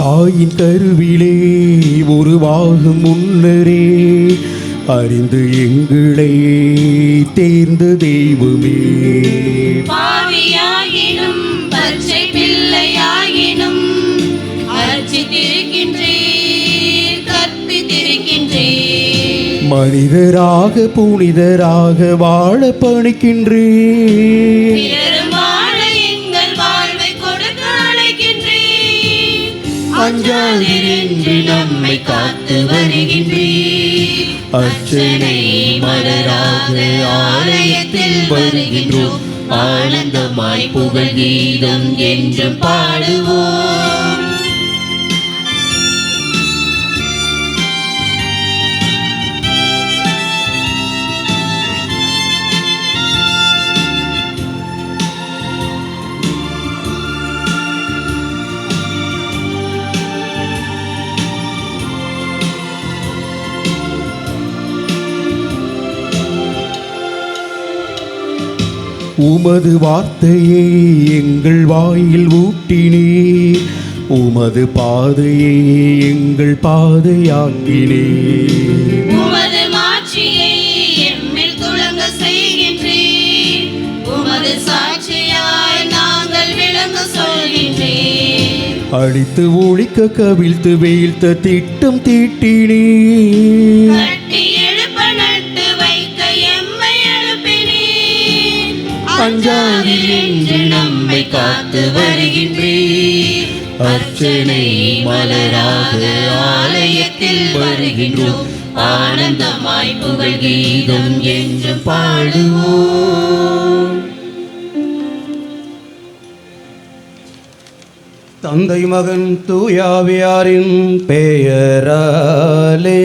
தாயின் கருவிலே உருவாகும் முன்னரே அறிந்து எங்களை தேர்ந்த தெய்வமே. பாவியாகினும் பச்சை பிள்ளையாகினும் அர்ச்சித்திருக்கின்றீர், கற்பித்திருக்கின்றீர். மனிதராக புனிதராக வாழ பணிக்கின்றீர், வாழ எங்கள் வாழ்வை கொடுக்க அழைக்கின்றீர். அஞ்சாதீர் என்று நம்மை காத்து வருகின்றீர். அர்ச்சனை மலராக ஆலயத்தில் வருகின்றோம், ஆனந்தமாய் புகழ் கீதம் என்றும் பாடுவோம். உமது வார்த்தையை எங்கள் வாயில் ஊட்டினீர், உமது பாதையை எங்கள் பாதையாக்கினீர். உமது மாட்சியை எம்மில் துளங்க செய்கின்றீர், உமது சாட்சியாய் நாங்கள் விளங்க சொல்கின்றீர். அழித்து ஒழிக்க கவிழ்த்து வீழ்த்த திட்டம் தீட்டினீர், கட்டி எழுப்ப நட்டு வைக்க எம்மை எழுப்பினீர். அஞ்சாதீர் என்று நம்மை காத்து வருகின்றீர். அர்ச்சனை மலராக ஆலயத்தில் வருகின்றோம், ஆனந்தமாய் புகழ் கீதம் என்றும் பாடுவோம். தந்தை மகன் தூயாவியாரின் பெயராலே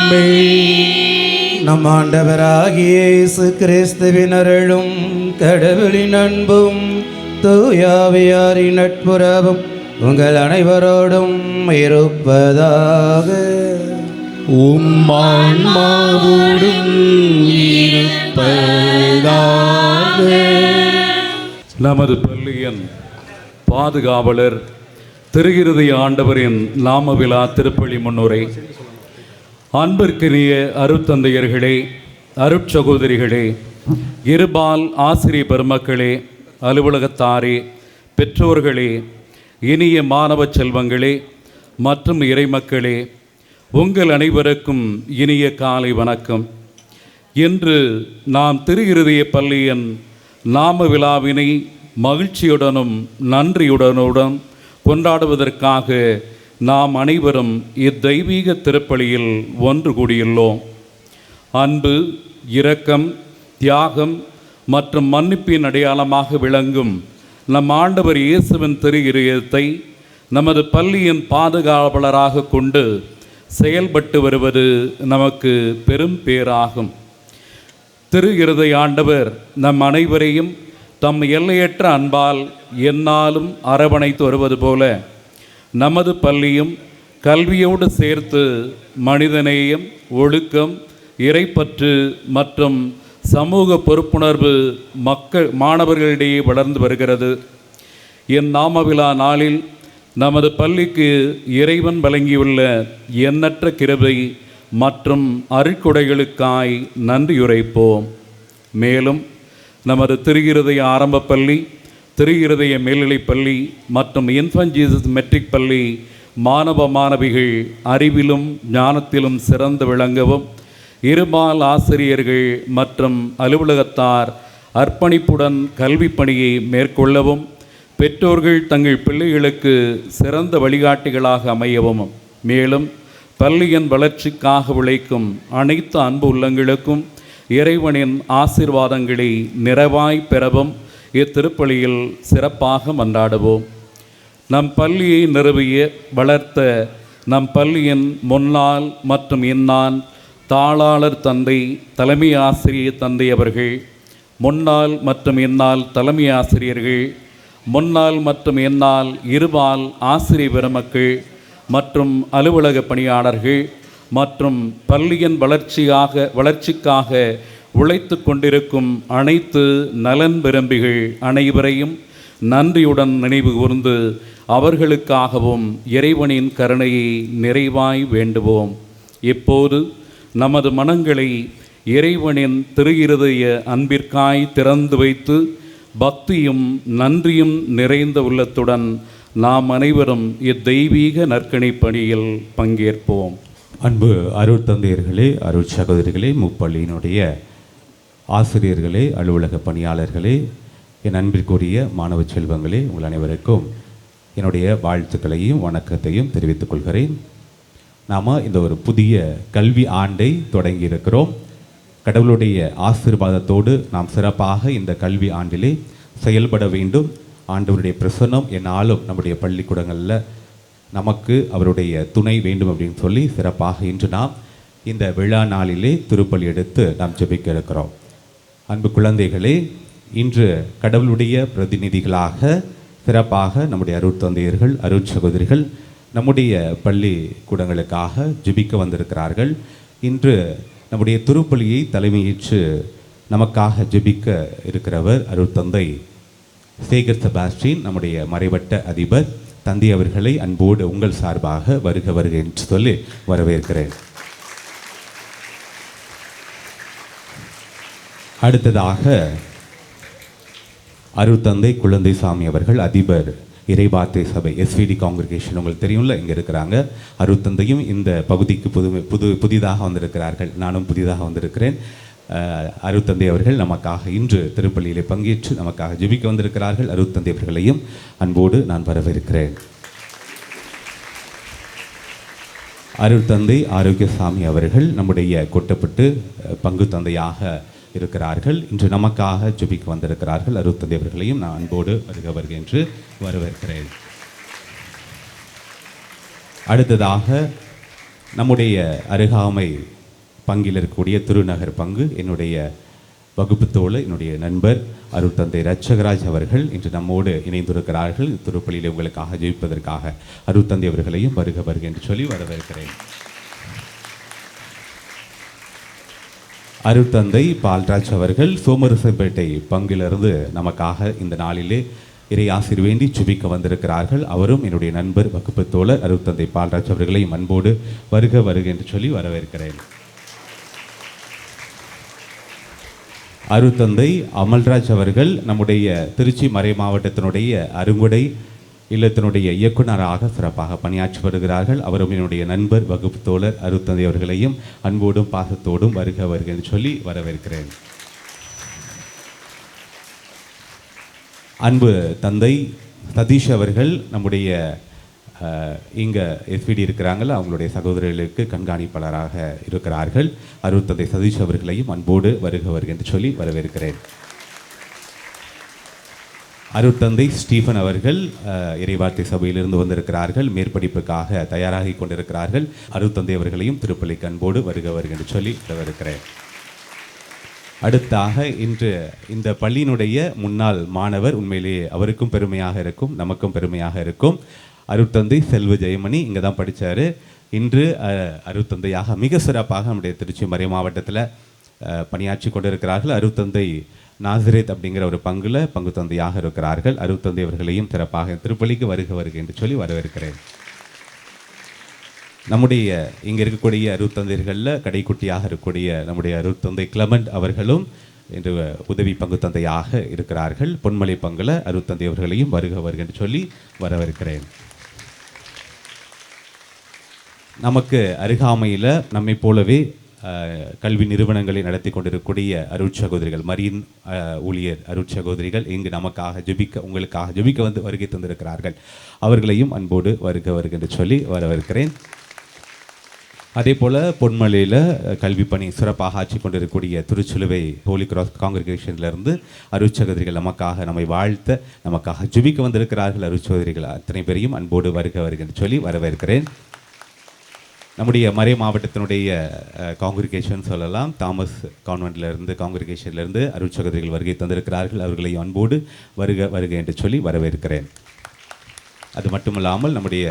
ஆமென். நம் ஆண்டவராகிய இயேசு கிறிஸ்துவின் அருளும் கடவுளின் அன்பும் தூயாவியாரின் நட்புறவும் உங்கள் அனைவரோடும் இருப்பதாக. ஆன்மாவோடும் இருப்பதாக. நமது பள்ளியின் பாதுகாவலர் திருகிருதி ஆண்டவரின் நாம விழா திருப்பலி முன்னுரை. அன்பிற்கினிய அருட்தந்தையர்களே, அருட்சகோதரிகளே, இருபால் ஆசிரிய பெருமக்களே, அலுவலகத்தாரே, பெற்றோர்களே, இனிய மாணவ செல்வங்களே மற்றும் இறைமக்களே, உங்கள் அனைவருக்கும் இனிய காலை வணக்கம். இன்று நாம் திருகிருதிய பள்ளியின் நாம விழாவினை மகிழ்ச்சியுடனும் நன்றியுடனுடன் கொண்டாடுவதற்காக நாம் அனைவரும் இத்தெய்வீக திருப்பலியில் ஒன்று கூடியுள்ளோம். அன்பு, இரக்கம், தியாகம் மற்றும் மன்னிப்பின் அடையாளமாக விளங்கும் நம் ஆண்டவர் இயேசுவின் திரு இருதயத்தை நமது பள்ளியின் பாதுகாவலராக கொண்டு செயல்பட்டு வருவது நமக்கு பெரும் பேராகும். திரு இருதய ஆண்டவர் நம் அனைவரையும் தம் எல்லையற்ற அன்பால் எந்நாளும் அரவணைத்து வருவது போல நமது பள்ளியும் கல்வியோடு சேர்த்து மனிதநேயம், ஒழுக்கம், இறைப்பற்று மற்றும் சமூக பொறுப்புணர்வு மாணவர்களிடையே வளர்ந்து வருகிறது. என் நாமவிழா நாளில் நமது பள்ளிக்கு இறைவன் வழங்கியுள்ள எண்ணற்ற கிருபை மற்றும் அருட்கொடைகளுக்காய் நன்றியுரைப்போம். மேலும் நமது திருகிருதய ஆரம்ப பள்ளி, திருகிருதய மேல்நிலைப்பள்ளி மற்றும் இன்ஃபன்ட் ஜீசஸ் மெட்ரிக் பள்ளி மாணவ மாணவிகள் அறிவிலும் ஞானத்திலும் சிறந்து விளங்கவும், இருபால் ஆசிரியர்கள் மற்றும் அலுவலகத்தார் அர்ப்பணிப்புடன் கல்வி பணியை மேற்கொள்ளவும், பெற்றோர்கள் தங்கள் பிள்ளைகளுக்கு சிறந்த வழிகாட்டிகளாக அமையவும், மேலும் பள்ளியின் வளர்ச்சிக்காக உழைக்கும் அனைத்து அன்பு உள்ளங்களுக்கும் இறைவனின் ஆசீர்வாதங்களை நிறைவாய் பெறவும் இத்திருப்பலியில் சிறப்பாக மன்றாடுவோம். நம் பள்ளியை நிறுவிய வளர்த்த நம் பள்ளியின் முன்னாள் மற்றும் இன்னான் தாளாளர் தந்தை, தலைமை ஆசிரியர் தந்தை அவர்கள், முன்னாள் மற்றும் இந்நாள் தலைமை ஆசிரியர்கள், முன்னாள் மற்றும் இந்நாள் இருபால் ஆசிரியர் பெருமக்கள் மற்றும் அலுவலக பணியாளர்கள் மற்றும் பள்ளியின் வளர்ச்சிக்காக உழைத்து கொண்டிருக்கும் அனைத்து நலன் விரும்பிகள் அனைவரையும் நன்றியுடன் நினைவு கூர்ந்து அவர்களுக்காகவும் இறைவனின் கருணையை நிறைவாய் வேண்டுவோம். இப்போது நமது மனங்களை இறைவனின் திருஇருதய அன்பிற்காய் திறந்து வைத்து பக்தியும் நன்றியும் நிறைந்த உள்ளத்துடன் நாம் அனைவரும் இத்தெய்வீக நற்கணிப் பணியில் பங்கேற்போம். அன்பு அருட்தந்தையர்களே, அருட்சகோதரிகளே, முப்பள்ளியினுடைய ஆசிரியர்களே, அலுவலக பணியாளர்களே, என் அன்பிற்குரிய மாணவ செல்வங்களே, உங்கள் அனைவருக்கும் என்னுடைய வாழ்த்துக்களையும் வணக்கத்தையும் தெரிவித்துக் கொள்கிறேன். நாம் இந்த ஒரு புதிய கல்வி ஆண்டை தொடங்கி இருக்கிறோம். கடவுளுடைய ஆசீர்வாதத்தோடு நாம் சிறப்பாக இந்த கல்வி ஆண்டிலே செயல்பட வேண்டும். ஆண்டவருடைய பிரசன்னம் என்னாலும் நம்முடைய பள்ளிக்கூடங்களில் நமக்கு அவருடைய துணை வேண்டும் அப்படின்னு சொல்லி சிறப்பாக இன்று நாம் இந்த விழா நாளிலே திருப்பலி எடுத்து நாம் ஜெபிக்க இருக்கிறோம். அன்பு குழந்தைகளே, இன்று கடவுளுடைய பிரதிநிதிகளாக சிறப்பாக நம்முடைய அருட்தந்தையர்கள், அருட்சகோதரிகள் நம்முடைய பள்ளிக்கூடங்களுக்காக ஜெபிக்க வந்திருக்கிறார்கள். இன்று நம்முடைய திருப்பலியை தலைமையேற்று நமக்காக ஜெபிக்க இருக்கிறவர் அருட்தந்தை சேகர் செபாஸ்டின், நம்முடைய மறைவட்ட அதிபர் தந்தை அவர்களை அன்போடு உங்கள் சார்பாக வருக வருக என்று சொல்லி வரவேற்கிறேன். அடுத்ததாக அருட்தந்தை குழந்தைசாமி அவர்கள், அதிபர் இறைவார்த்தை சபை எஸ்விடி காங்கிரிகேஷன், உங்களுக்கு தெரியும்ல, இங்கே இருக்கிறாங்க. அருட்தந்தையும் இந்த பகுதிக்கு புதிதாக வந்திருக்கிறார்கள். நானும் புதிதாக வந்திருக்கிறேன். அருட்தந்தை அவர்கள் நமக்காக இன்று திருப்பலியிலே பங்கேற்று நமக்காக ஜெபிக்க வந்திருக்கிறார்கள். அருட்தந்தை அவர்களையும் அன்போடு நான் வரவேற்கிறேன். அருட்தந்தை ஆரோக்கியசாமி அவர்கள் நம்முடைய கொட்டப்பட்டு பங்கு தந்தையாக இருக்கிறார்கள். இன்று நமக்காக ஜெபிக்க வந்திருக்கிறார்கள். அருட்தந்தை அவர்களையும் நான் அன்போடு வருக என்று வரவேற்கிறேன். அடுத்ததாக நம்முடைய அருகாமை பங்கில் இருக்கக்கூடிய திருநகர் பங்கு என்னுடைய வகுப்பு தோழர், என்னுடைய நண்பர் அருட்தந்தை ரட்சகராஜ் அவர்கள் இன்று நம்மோடு இணைந்திருக்கிறார்கள். திருப்பலியில் உங்களுக்காக ஜெயிப்பதற்காக அருட்தந்தை அவர்களையும் வருக என்று சொல்லி வரவேற்கிறேன். அருட்தந்தை பால்ராஜ் அவர்கள் சோமரசம்பேட்டை பங்கிலிருந்து நமக்காக இந்த நாளிலே இறை ஆசிர் வேண்டி ஜெபிக்க வந்திருக்கிறார்கள். அவரும் என்னுடைய நண்பர், வகுப்பு தோழர் அருட்தந்தை பால்ராஜ் அவர்களையும் அன்போடு வருக என்று சொல்லி வரவேற்கிறேன். அருட்தந்தை அமல்ராஜ் அவர்கள் நம்முடைய திருச்சி மறை மாவட்டத்தினுடைய அருங்குடை இல்லத்தினுடைய இயக்குநராக சிறப்பாக பணியாற்றி வருகிறார்கள். அவரும் என்னுடைய நண்பர், வகுப்பு தோழர் அருட்தந்தை அவர்களையும் அன்போடும் பாசத்தோடும் வருக என்று சொல்லி வரவேற்கிறேன். அன்பு தந்தை சதீஷ் அவர்கள் நம்முடைய இங்கே எஸ்பிடி இருக்கிறாங்கள, அவங்களுடைய சகோதரர்களுக்கு கண்காணிப்பாளராக இருக்கிறார்கள். அருட்தந்தை சதீஷ் அவர்களையும் அன்போடு வருக என்று சொல்லி வரவேற்கிறேன். அருட்தந்தை ஸ்டீஃபன் அவர்கள் இறைவார்த்தை சபையிலிருந்து வந்திருக்கிறார்கள். மேற்படிப்புக்காக தயாராகி கொண்டிருக்கிறார்கள். அருட்தந்தை அவர்களையும் திருப்பலிக்கு அன்போடு வருக என்று சொல்லி வரவேற்கிறேன். அடுத்தாக இன்று இந்த பள்ளியினுடைய முன்னாள் மாணவர், உண்மையிலேயே அவருக்கும் பெருமையாக இருக்கும், நமக்கும் பெருமையாக இருக்கும், அருட்தந்தை செல்வ ஜெயமணி இங்கே தான் படித்தார். இன்று அருட்தந்தையாக மிக சிறப்பாக நம்முடைய திருச்சி மறை மாவட்டத்தில் பணியாற்றி கொண்டிருக்கிறார்கள். அருட்தந்தை நாசிரேத் அப்படிங்கிற ஒரு பங்கு தந்தையாக இருக்கிறார்கள். அருட்தந்தை அவர்களையும் சிறப்பாக திருப்பலிக்கு வருக என்று சொல்லி வரவேற்கிறேன். நம்முடைய இங்கே இருக்கக்கூடிய அருட்தந்தைகளில் கடைக்குட்டியாக இருக்கக்கூடிய நம்முடைய அருட்தந்தை கிளமெண்ட் அவர்களும் இன்று உதவி பங்கு தந்தையாக இருக்கிறார்கள். பொன்மலை பங்குல அருட்தந்தை அவர்களையும் வருக என்று சொல்லி வரவேற்கிறேன். நமக்கு அருகாமையில் நம்மை போலவே கல்வி நிறுவனங்களை நடத்தி கொண்டிருக்கக்கூடிய அருட்சகோதரிகள், மரியின் ஊழியர் அருட்சகோதரிகள் இங்கு நமக்காக ஜெபிக்க, உங்களுக்காக ஜெபிக்க வந்து வருகை தந்திருக்கிறார்கள். அவர்களையும் அன்போடு வருக என்று சொல்லி வரவேற்கிறேன். அதே போல் பொன்மலையில் கல்வி பணி சிறப்பாக ஆட்சி கொண்டிருக்கக்கூடிய திருச்சிலுவை ஹோலி கிராஸ் காங்கிரிகேஷன்லேருந்து அருட்சகோதரிகள் நமக்காக நம்மை வாழ்த்த, நமக்காக ஜெபிக்க வந்திருக்கிறார்கள். அருட்சகோதரிகள் அத்தனை பேரையும் அன்போடு வருக என்று சொல்லி வரவேற்கிறேன். நம்முடைய மறை மாவட்டத்தினுடைய காங்கிரிகேஷன் சொல்லலாம், தாமஸ் கான்வென்ட்லேருந்து காங்கிரிகேஷன்லேருந்து அருட்சகோதரிகள் வருகை தந்திருக்கிறார்கள். அவர்களையும் அன்போடு வருக என்று சொல்லி வரவேற்கிறேன். அது மட்டுமல்லாமல் நம்முடைய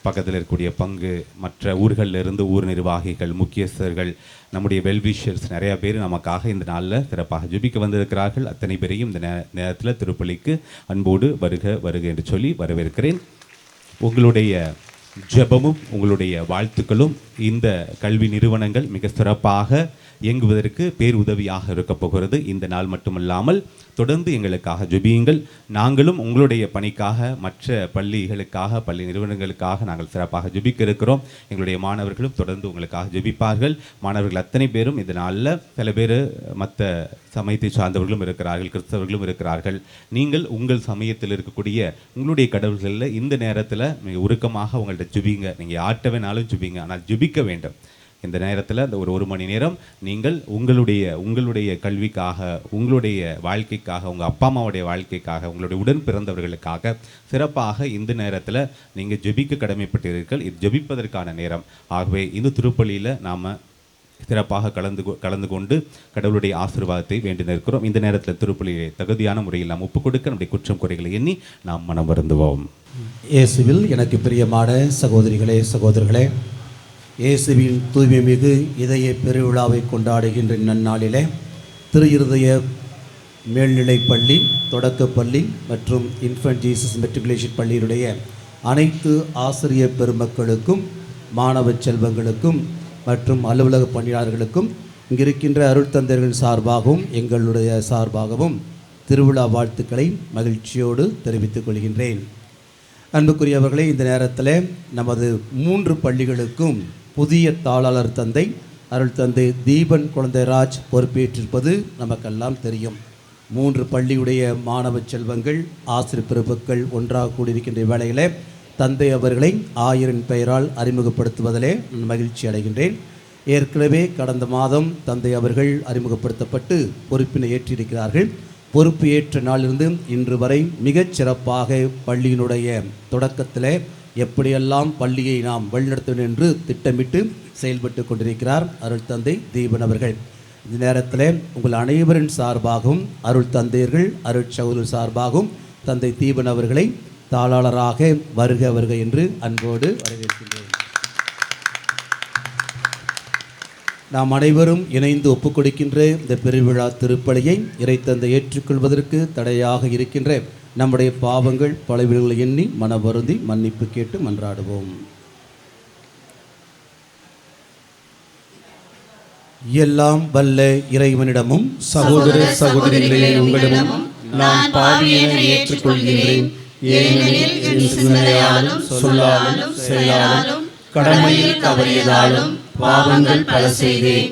பக்கத்தில் இருக்கக்கூடிய பங்கு மற்ற ஊர்களில் இருந்து ஊர் நிர்வாகிகள், முக்கியஸ்தர்கள், நம்முடைய வெல்விஷர்ஸ் நிறையா பேர் நமக்காக இந்த நாளில் சிறப்பாக ஜெபிக்க வந்திருக்கிறார்கள். அத்தனை பேரையும் இந்த நேரத்தில் திருப்பலிக்கு அன்போடு வருக வருக என்று சொல்லி வரவேற்கிறேன். உங்களுடைய ஜெபமும் உங்களுடைய வாழ்த்துக்களும் இந்த கல்வி நிறுவனங்கள் மிக சிறப்பாக இயங்குவதற்கு பேருதவியாக இருக்க போகிறது. இந்த நாள் மட்டுமல்லாமல் தொடர்ந்து எங்களுக்காக ஜெபியுங்கள். நாங்களும் உங்களுடைய பணிக்காக, மற்ற பள்ளிகளுக்காக, பள்ளி நிறுவனங்களுக்காக நாங்கள் சிறப்பாக ஜெபிக்க இருக்கிறோம். எங்களுடைய மாணவர்களும் தொடர்ந்து உங்களுக்காக ஜெபிப்பார்கள். மாணவர்கள் அத்தனை பேரும் இந்த நாளில் சில பேர் மற்ற சமயத்தை சார்ந்தவர்களும் இருக்கிறார்கள், கிறிஸ்தவர்களும் இருக்கிறார்கள். நீங்கள் உங்கள் சமயத்தில் இருக்கக்கூடிய உங்களுடைய கடவுள்களில் இந்த நேரத்தில் மிக உருக்கமாக உங்கள்கிட்ட ஜெபிங்க. நீங்கள் யார்கிட்ட வேணாலும் ஜெபிங்க, ஆனால் ஜெபிக்க வேண்டும். இந்த நேரத்தில் அந்த ஒரு மணி நேரம் நீங்கள் உங்களுடைய கல்விக்காக, உங்களுடைய வாழ்க்கைக்காக, உங்கள் அப்பா அம்மாவுடைய வாழ்க்கைக்காக, உங்களுடைய உடன் பிறந்தவர்களுக்காக சிறப்பாக இந்த நேரத்தில் நீங்கள் ஜெபிக்க கடமைப்பட்டீர்கள். இது ஜெபிப்பதற்கான நேரம். ஆகவே இந்த திருப்பலியில் நாம் சிறப்பாக கலந்து கொண்டு கடவுளுடைய ஆசீர்வாதத்தை வேண்டி நிற்கிறோம். இந்த நேரத்தில் திருப்பலியை தகுதியான முறையில் நாம் ஒப்புக் கொடுக்க நம்முடைய குற்றம் குறைகளை எண்ணி நாம் மனம் வருந்துவோம். இயேசுவில் எனக்கு பிரியமான சகோதரிகளே, சகோதரர்களே, இயேசுவின் தூய்மை மிகு இதய பெருவிழாவை கொண்டாடுகின்ற நன்னாளிலே திரு இருதய மேல்நிலைப் பள்ளி, தொடக்கப்பள்ளி மற்றும் இன்ஃபன்ட் ஜீசஸ் மெட்ரிகுலேஷன் பள்ளியினுடைய அனைத்து ஆசிரியர் பெருமக்களுக்கும், மாணவ செல்வங்களுக்கும் மற்றும் அலுவலக பணியாளர்களுக்கும் இங்கிருக்கின்ற அருள் தந்தையர்கள் சார்பாகவும் எங்களுடைய சார்பாகவும் திருவிழா வாழ்த்துக்களை மகிழ்ச்சியோடு தெரிவித்துக் கொள்கின்றேன். அன்புக்குரியவர்களே, இந்த நேரத்தில் நமது 3 பள்ளிகளுக்கும் புதிய தாளாளர் தந்தை அருள் தந்தை தீபன் குழந்தைராஜ் பொறுப்பேற்றிருப்பது நமக்கெல்லாம் தெரியும். 3 பள்ளியுடைய மாணவ செல்வங்கள், ஆசிரியர் பெருமக்கள் ஒன்றாக கூடியிருக்கின்ற வேளையில் தந்தை அவர்களை ஆயரின் பெயரால் அறிமுகப்படுத்துவதிலே நான் மகிழ்ச்சி அடைகின்றேன். ஏற்கனவே கடந்த மாதம் தந்தை அவர்கள் அறிமுகப்படுத்தப்பட்டு பொறுப்பினை ஏற்றிருக்கிறார்கள். பொறுப்பு ஏற்ற நாளிலிருந்து இன்று வரை மிகச் சிறப்பாக பள்ளியினுடைய தொடக்கத்தில் எப்படியெல்லாம் பள்ளியை நாம் வழிநடத்துவோம் என்று திட்டமிட்டு செயல்பட்டு கொண்டிருக்கிறார் அருள் தந்தை தீபன் அவர்கள். இந்த நேரத்தில் உங்கள் அனைவரின் சார்பாகவும், அருள் தந்தையர்கள், அருள் சகோதரர் சார்பாகவும் தந்தை தீபன் அவர்களை தாளாளராக வருக வருக என்று அன்போடு வரவேற்கின்றேன். நாம் அனைவரும் இணைந்து ஒப்புக்கொடுக்கின்ற இந்த பெருவிழா திருப்பலியை இறைத்தந்தை ஏற்றுக்கொள்வதற்கு தடையாக இருக்கின்ற நம்முடைய பாவங்கள் பலவீனங்களை எண்ணி மனவருந்தி மன்னிப்பு கேட்டு மன்றாடுவோம். எல்லாம் வல்ல இறைவனிடமும் சகோதர சகோதரிகளே, உங்களிடமும் நான் பாவி என ஏற்றுக்கொள்கிறேன். ஏனெனில் என் சிந்தனையாலும் சொல்லாலும் செயலாலும் கடமையில் தவறியதாலும் பாவங்கள் பல செய்தேன்.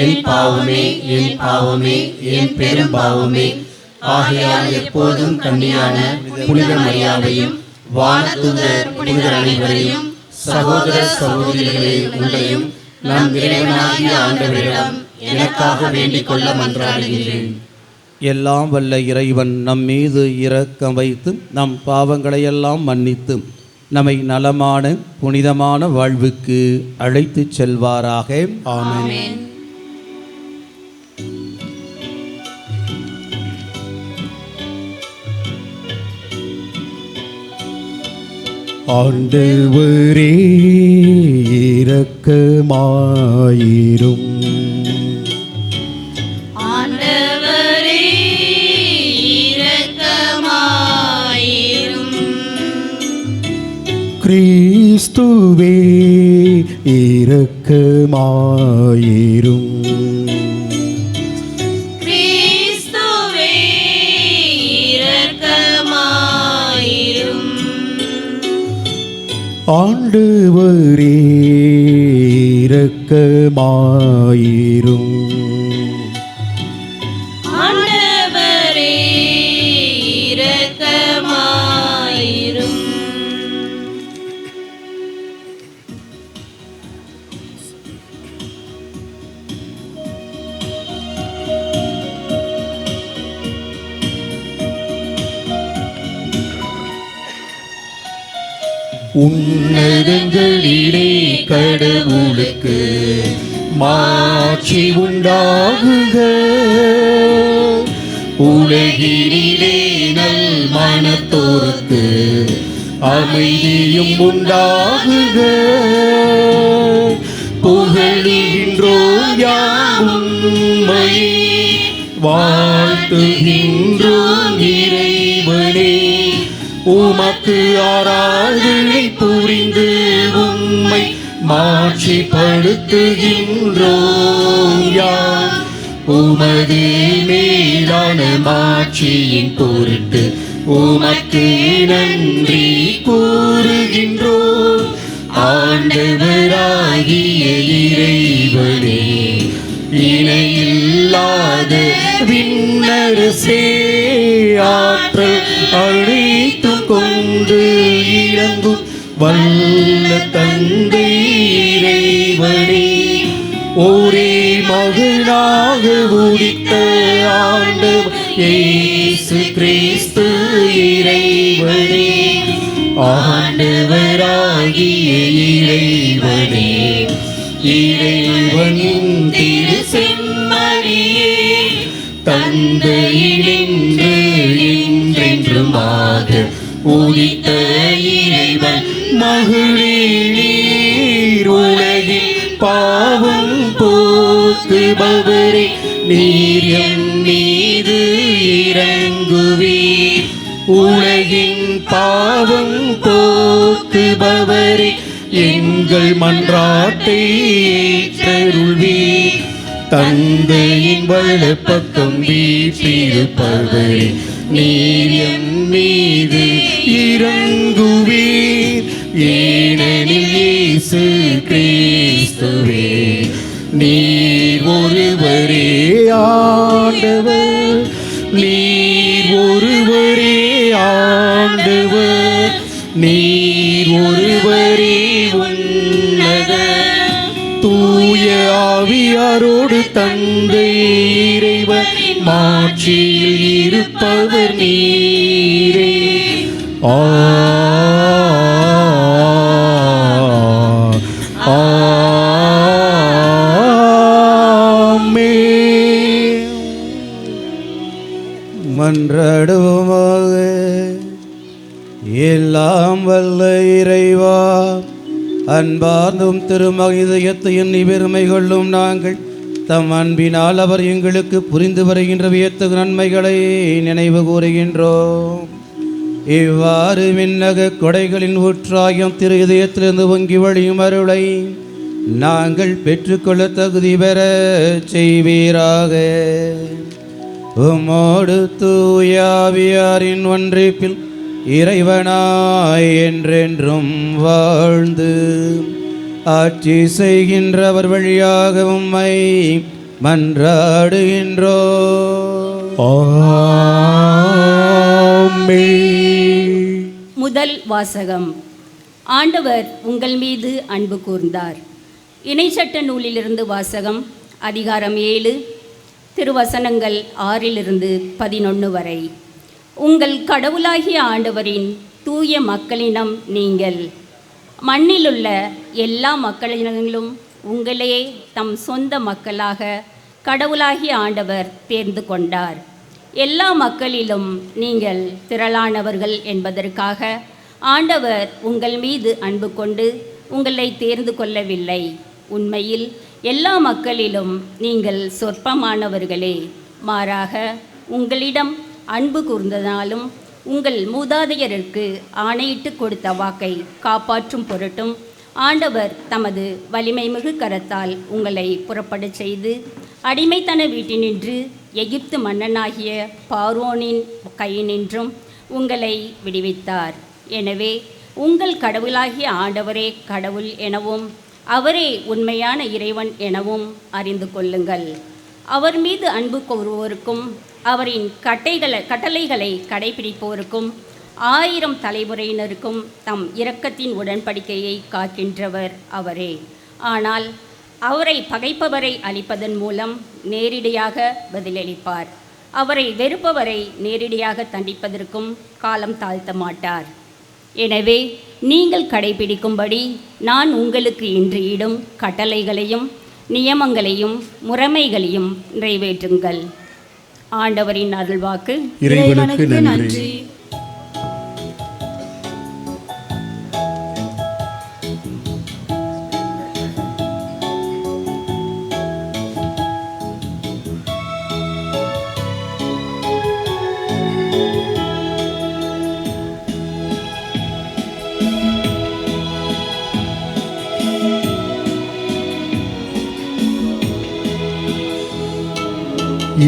என் பாவமே, என் பாவமே, என் பெரும் பாவமே. ஆகையால் எப்போதும் கன்னியான புனித மரியாதையும், வானதூதர் புனிதர் அனைவரையும், சகோதர சகோதரிகளே உங்களையும் நம் இறைவனாகிய ஆண்டவரிடம் எனக்காக வேண்டிக் கொள்ள மன்றாடுகிறேன். எல்லாம் வல்ல இறைவன் நம் மீது இரக்கம் வைத்து நம் பாவங்களையெல்லாம் மன்னித்து நம்மை நலமான புனிதமான வாழ்வுக்கு அழைத்து செல்வாராக. ஆமென். ஆண்டவரே இரக்கமாயிரும். ஆண்டவரே இரக்கமாயிரும். கிறிஸ்துவே இரக்கமாயிரும். கிறிஸ்துவே இரக்கமாயிரும். ஆண்டவரே இரக்கமாயிரும். ஆண்டவரே இரக்கமாயிரும். உன்னதங்களிலே கடவுளுக்கு மாட்சி உண்டாகுக. உலகினிலே நல் மனத்தோர்க்கு அமைதியும் உண்டாகுக. புகழுகின்றோம் யாம் உம்மையே, வாழ்த்துகின்றோம் இறைவனே. உமக்கு ஆராதனை புரிந்து உம்மை மாட்சிப்படுத்துகின்றோம் யாம். உமது மேலான மாட்சியின் பொருட்டு உமக்கு நன்றி கூறுகின்றோம். ஆண்டவராகிய இறைவனே, இணையில்லாத விண்ணரசே, ஆற்றல் அழைத்துக் கொண்டு இறங்கும் வல்ல தந்தை இறைவனே, ஒரே மகனாக உதித்த ஆண்டவர் இயேசு கிறிஸ்து இறைவனே, ஆண்டவராகிய இறைவனே, இறைவனின் திரு செம்மறியே, தந்தையினின்று என்றென்றுமாக உதித்த இறைவன் மகளே, நீர் உலகில் பாவம் போக்குபவரே, நீர் எம் மீது இறங்குவீர். உலகின் பாவம் போக்குபவரே, எங்கள் மன்றாட்டை ஏற்றருள்வீர். தந்தையின் வலப்பக்கம் வீற்றிருப்பவரே, நீர் எம் மீது இறங்குவீர். ஏனெனில் இயேசு கிறிஸ்துவே, நீர் ஒருவரே ஆண்டவர், நீர் ஒருவரே ஆண்டவர், நீர் ஒருவரே உன்னத. தூய ஆவியாரோடு தந்தை இறைவன் மாட்சியில் இருப்பவர் நீரே. மன்றாடுவோமாக. எல்லாம் வல்ல இறைவா, அன்பார்ந்தும் திருமகிதயத்தையும் பெருமை கொள்ளும் நாங்கள் தம் அன்பினால் அவர் எங்களுக்கு புரிந்து வருகின்ற வியத்தகு நன்மைகளை நினைவு கூறுகின்றோம். இவ்வாறு விண்ணக கொடைகளின் ஊற்றாயம் திரு இதயத்திலிருந்து பொங்கி வழியும் அருளை நாங்கள் பெற்றுக்கொள்ள தகுதி பெற செய்வீராக. உம்மோடு தூயாவியாரின் ஒன்றிப்பில் இறைவனாய் என்றென்றும் வாழ்ந்து ஆட்சி செய்கின்றவர் வழியாக உம்மை மன்றாடுகின்றோம். ஆமென். முதல் வாசகம். ஆண்டவர் உங்கள் மீது அன்பு கூர்ந்தார். இணைச்சட்ட நூலிலிருந்து வாசகம். அதிகாரம் 7, திருவசனங்கள் 6-11 வரை. உங்கள் கடவுளாகிய ஆண்டவரின் தூய மக்களினம் நீங்கள். மண்ணிலுள்ள எல்லா மக்களினங்களும் உங்களே தம் சொந்த மக்களாக கடவுளாகிய ஆண்டவர் தேர்ந்து கொண்டார். எல்லா மக்களிலும் நீங்கள் திரளானவர்கள் என்பதற்காக ஆண்டவர் உங்கள் மீது அன்பு கொண்டு உங்களை தேர்ந்து கொள்ளவில்லை. உண்மையில் எல்லா மக்களிலும் நீங்கள் சொற்பமானவர்களே. மாறாக உங்களிடம் அன்பு கூர்ந்ததாலும் உங்கள் மூதாதையருக்கு ஆணையிட்டு கொடுத்த வாக்கை காப்பாற்றும் பொருட்டும் ஆண்டவர் தமது வலிமை மிகு கரத்தால் உங்களை புறப்படச் செய்து அடிமைத்தன வீட்டினின்று எகிப்து மன்னனாகிய பார்வோனின் கையினின்றும் உங்களை விடுவித்தார். எனவே உங்கள் கடவுளாகிய ஆண்டவரே கடவுள் எனவும் அவரே உண்மையான இறைவன் எனவும் அறிந்து கொள்ளுங்கள். அவர் மீது அன்பு கூறுவோருக்கும் அவரின் கட்டளைகளை கடைபிடிப்போருக்கும் 1000 தலைமுறையினருக்கும் தம் இரக்கத்தின் உடன்படிக்கையை காக்கின்றவர் அவரே. ஆனால் அவரை பகைப்பவரை அழிப்பதன் மூலம் நேரடியாக பதிலளிப்பார். அவரை வெறுப்பவரை நேரடியாக தண்டிப்பதற்கும் காலம் தாழ்த்த மாட்டார். எனவே நீங்கள் கடைபிடிக்கும்படி நான் உங்களுக்கு இன்று இடும் கட்டளைகளையும் நியமங்களையும் முறைமைகளையும் நிறைவேற்றுங்கள். ஆண்டவரின் அருள்வாக்கு. இறைவனுக்கு நன்றி.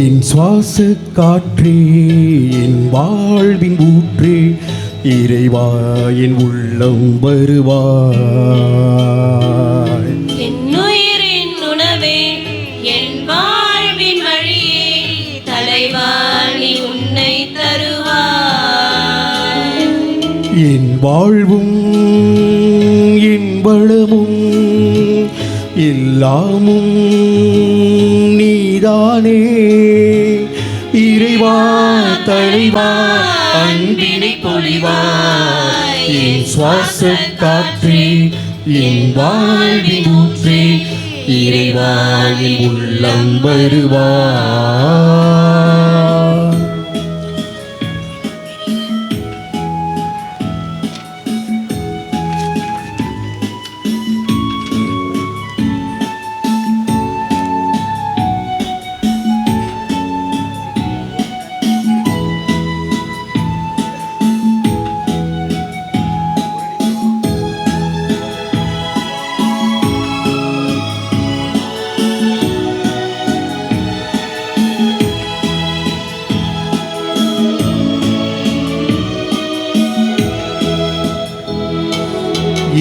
என் சுவாச காற்றே, என் வாழ்வின் ஊற்றே, இறைவா என் உள்ளம் வருவாய். என் உயிரின் உணவே, என் வாழ்வின் வழியே, தலைவா நீ உன்னை தருவாய். என் வாழ்வும் என் வளமும் எல்லாமும் நீதானே. இறைவா தலைவா அன்பினை பொழிவாய். என் சுவாச காற்றே, என் வாழ்வின் ஊற்றே, இறைவா என் உள்ளம் வருவாய்.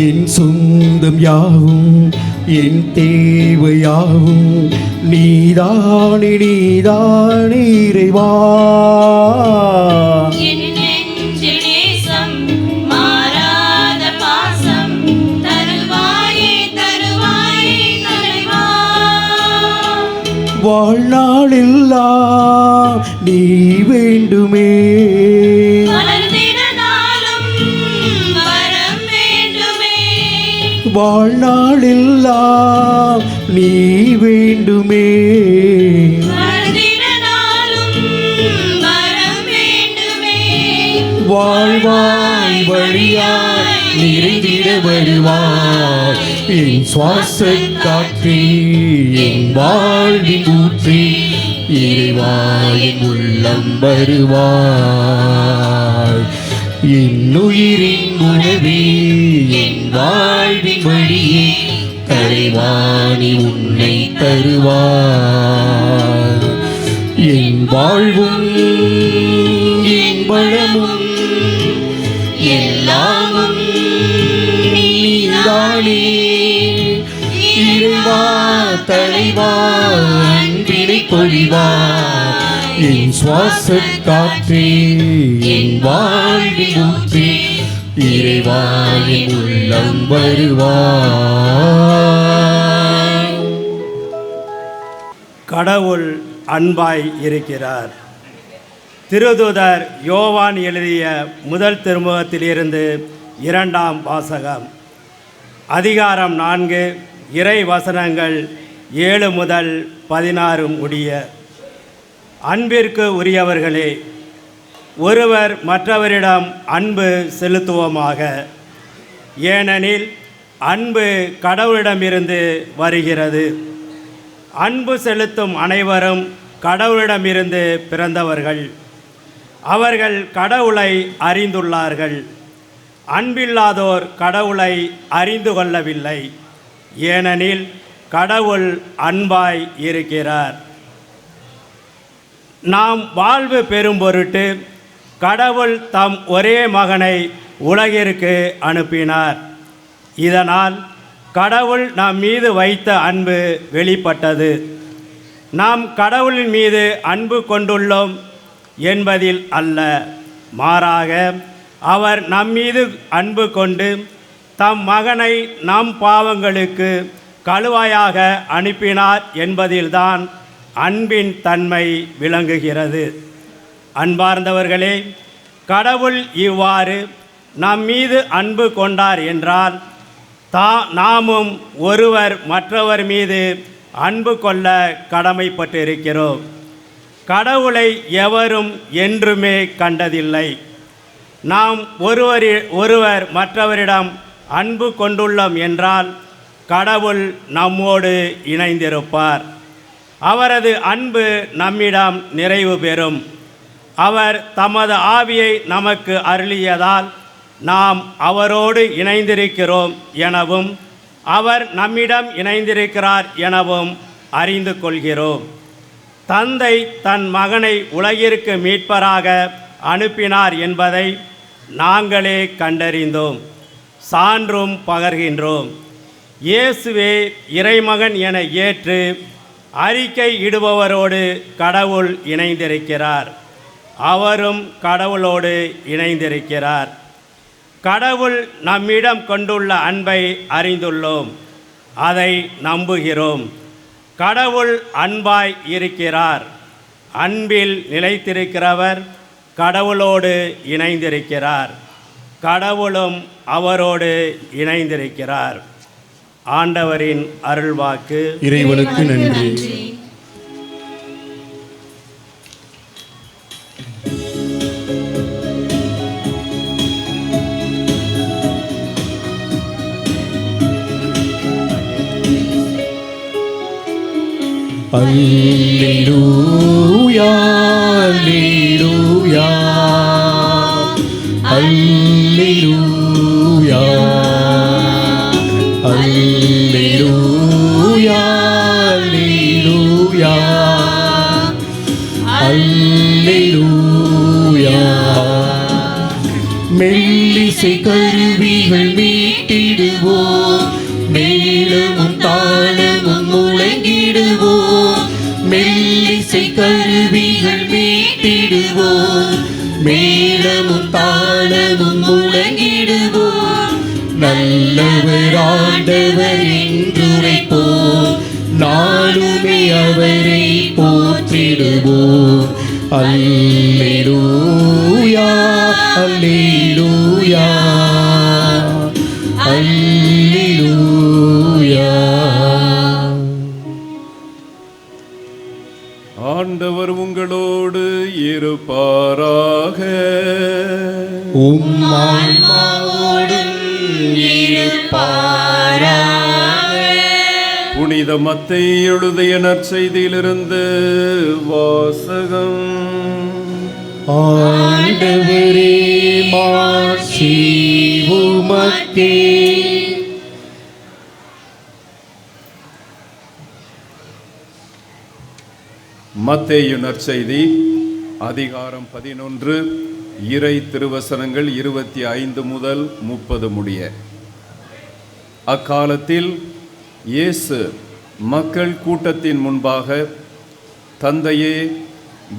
என் சொந்தம் யாவும் என் தேவையாவும் நீதானே நீதானே இறைவா. என் நெஞ்சில் நேசம், மாறாத பாசம், தருவாயே தருவாயே தலைவா. வாழ்நாளெல்லாம் நீ வேண்டுமே, வளர்ந்திட நாளும் வரம் வேண்டுமே. வாழ்நாளெல்லாம் நீ வேண்டுமே. வளர்ந்திட நாளும் வரம் வேண்டுமே. வாழ்வாய் வழியாய் நிறைந்திட வருவாய். என் சுவாச காற்றே, என் வாழ்வின் ஊற்றே, இறைவா என் உள்ளம் வருவாய். என் உயிரின் உணவே, என் வாழ்வின் வழியே, தலைவா நீ உன்னை தருவாய். என் வாழ்வும் என் வளமும் எல்லாமும் நீதானே. இறைவா தலைவா அன்பினை பொழிவாய். என் சுவாச காற்றே, என் வாழ்வின் ஊற்றே, இறைவா என் உள்ளம் வருவாய். கடவுள் அன்பாய் இருக்கிறார். திருதூதர் யோவான் எழுதிய முதல் திருமுகத்திலிருந்து 2ஆம் வாசகம். அதிகாரம் 4, இறை வசனங்கள் 7 முதல் 16 முடிய. அன்பிற்கு உரியவர்களே, ஒருவர் மற்றவரிடம் அன்பு செலுத்துவோமாக. ஏனெனில் அன்பு கடவுளிடமிருந்து வருகிறது. அன்பு செலுத்தும் அனைவரும் கடவுளிடமிருந்து பிறந்தவர்கள். அவர்கள் கடவுளை அறிந்துள்ளார்கள். அன்பில்லாதோர் கடவுளை அறிந்து கொள்ளவில்லை. ஏனெனில் கடவுள் அன்பாய் இருக்கிறார். நாம் வாழ்வு பெறும் பொருட்டு கடவுள் தம் ஒரே மகனை உலகிற்கு அனுப்பினார். இதனால் கடவுள் நம் மீது வைத்த அன்பு வெளிப்பட்டது. நாம் கடவுளின் மீது அன்பு கொண்டுள்ளோம் என்பதில் அல்ல, மாறாக அவர் நம்மீது அன்பு கொண்டு தம் மகனை நம் பாவங்களுக்கு கழுவாயாக அனுப்பினார் என்பதில்தான் அன்பின் தன்மை விளங்குகிறது. அன்பார்ந்தவர்களே, கடவுள் இவ்வாறு நம் மீது அன்பு கொண்டார் என்றால் நாமும் ஒருவர் மற்றவர் மீது அன்பு கொள்ள கடமைப்பட்டிருக்கிறோம். கடவுளை எவரும் என்றுமே கண்டதில்லை. நாம் ஒருவர் மற்றவரிடம் அன்பு கொண்டுள்ளோம் என்றால் கடவுள் நம்மோடு இணைந்திருப்பார். அவரது அன்பு நம்மிடம் நிறைவு பெறும். அவர் தமது ஆவியை நமக்கு அருளியதால் நாம் அவரோடு இணைந்திருக்கிறோம் எனவும் அவர் நம்மிடம் இணைந்திருக்கிறார் எனவும் அறிந்து கொள்கிறோம். தந்தை தன் மகனை உலகிற்கு மீட்பராக அனுப்பினார் என்பதை நாங்களே கண்டறிந்தோம், சான்றும் பகர்கின்றோம். இயேசுவே இறைமகன் என ஏற்று அறிக்கை இடுபவரோடு கடவுள் இணைந்திருக்கிறார், அவரும் கடவுளோடு இணைந்திருக்கிறார். கடவுள் நம்மிடம் கொண்டுள்ள அன்பை அறிந்துள்ளோம், அதை நம்புகிறோம். கடவுள் அன்பாய் இருக்கிறார். அன்பில் நிலைத்திருக்கிறவர் கடவுளோடு இணைந்திருக்கிறார், கடவுளும் அவரோடு இணைந்திருக்கிறார். ஆண்டவரின் அருள்வாக்கு. இறைவனுக்கு நன்றி. அல்லேலூயா அல்லேலூயா அல்லேலூயா அல்லேலூயா அல்லேலூயா அல்லேலூயா. மெல்லிசை கருவிகள் மீட்டிடுவோம், மேளமும் தாளமும் முழங்கிடுவோம். மெல்லிசை கருவிகள் மீட்டிடுவோம், மேளமும் தாளமும் முழங்கிடுவோம். நல்லவர் ஆண்டவர் என்றுரைப்போம், நாளுமே அவரை போற்றிடுவோம். அல்லேலூயா அல்லேலூயா அல்லேலூயா. ஆண்டவர் உங்களோடு இருப்பாராக. உம் ஆன்மாவோடும் இருப்பாராக. புனித மத்தேயு எழுதிய நற்செய்தியிலிருந்து வாசகம். ஆண்டவரே மாட்சி உமக்கே. மத்தேயு நற்செய்தி அதிகாரம் 11, இறை திருவசனங்கள் 25 முதல் 30 முடிய. அக்காலத்தில் இயேசு மக்கள் கூட்டத்தின் முன்பாக, தந்தையே,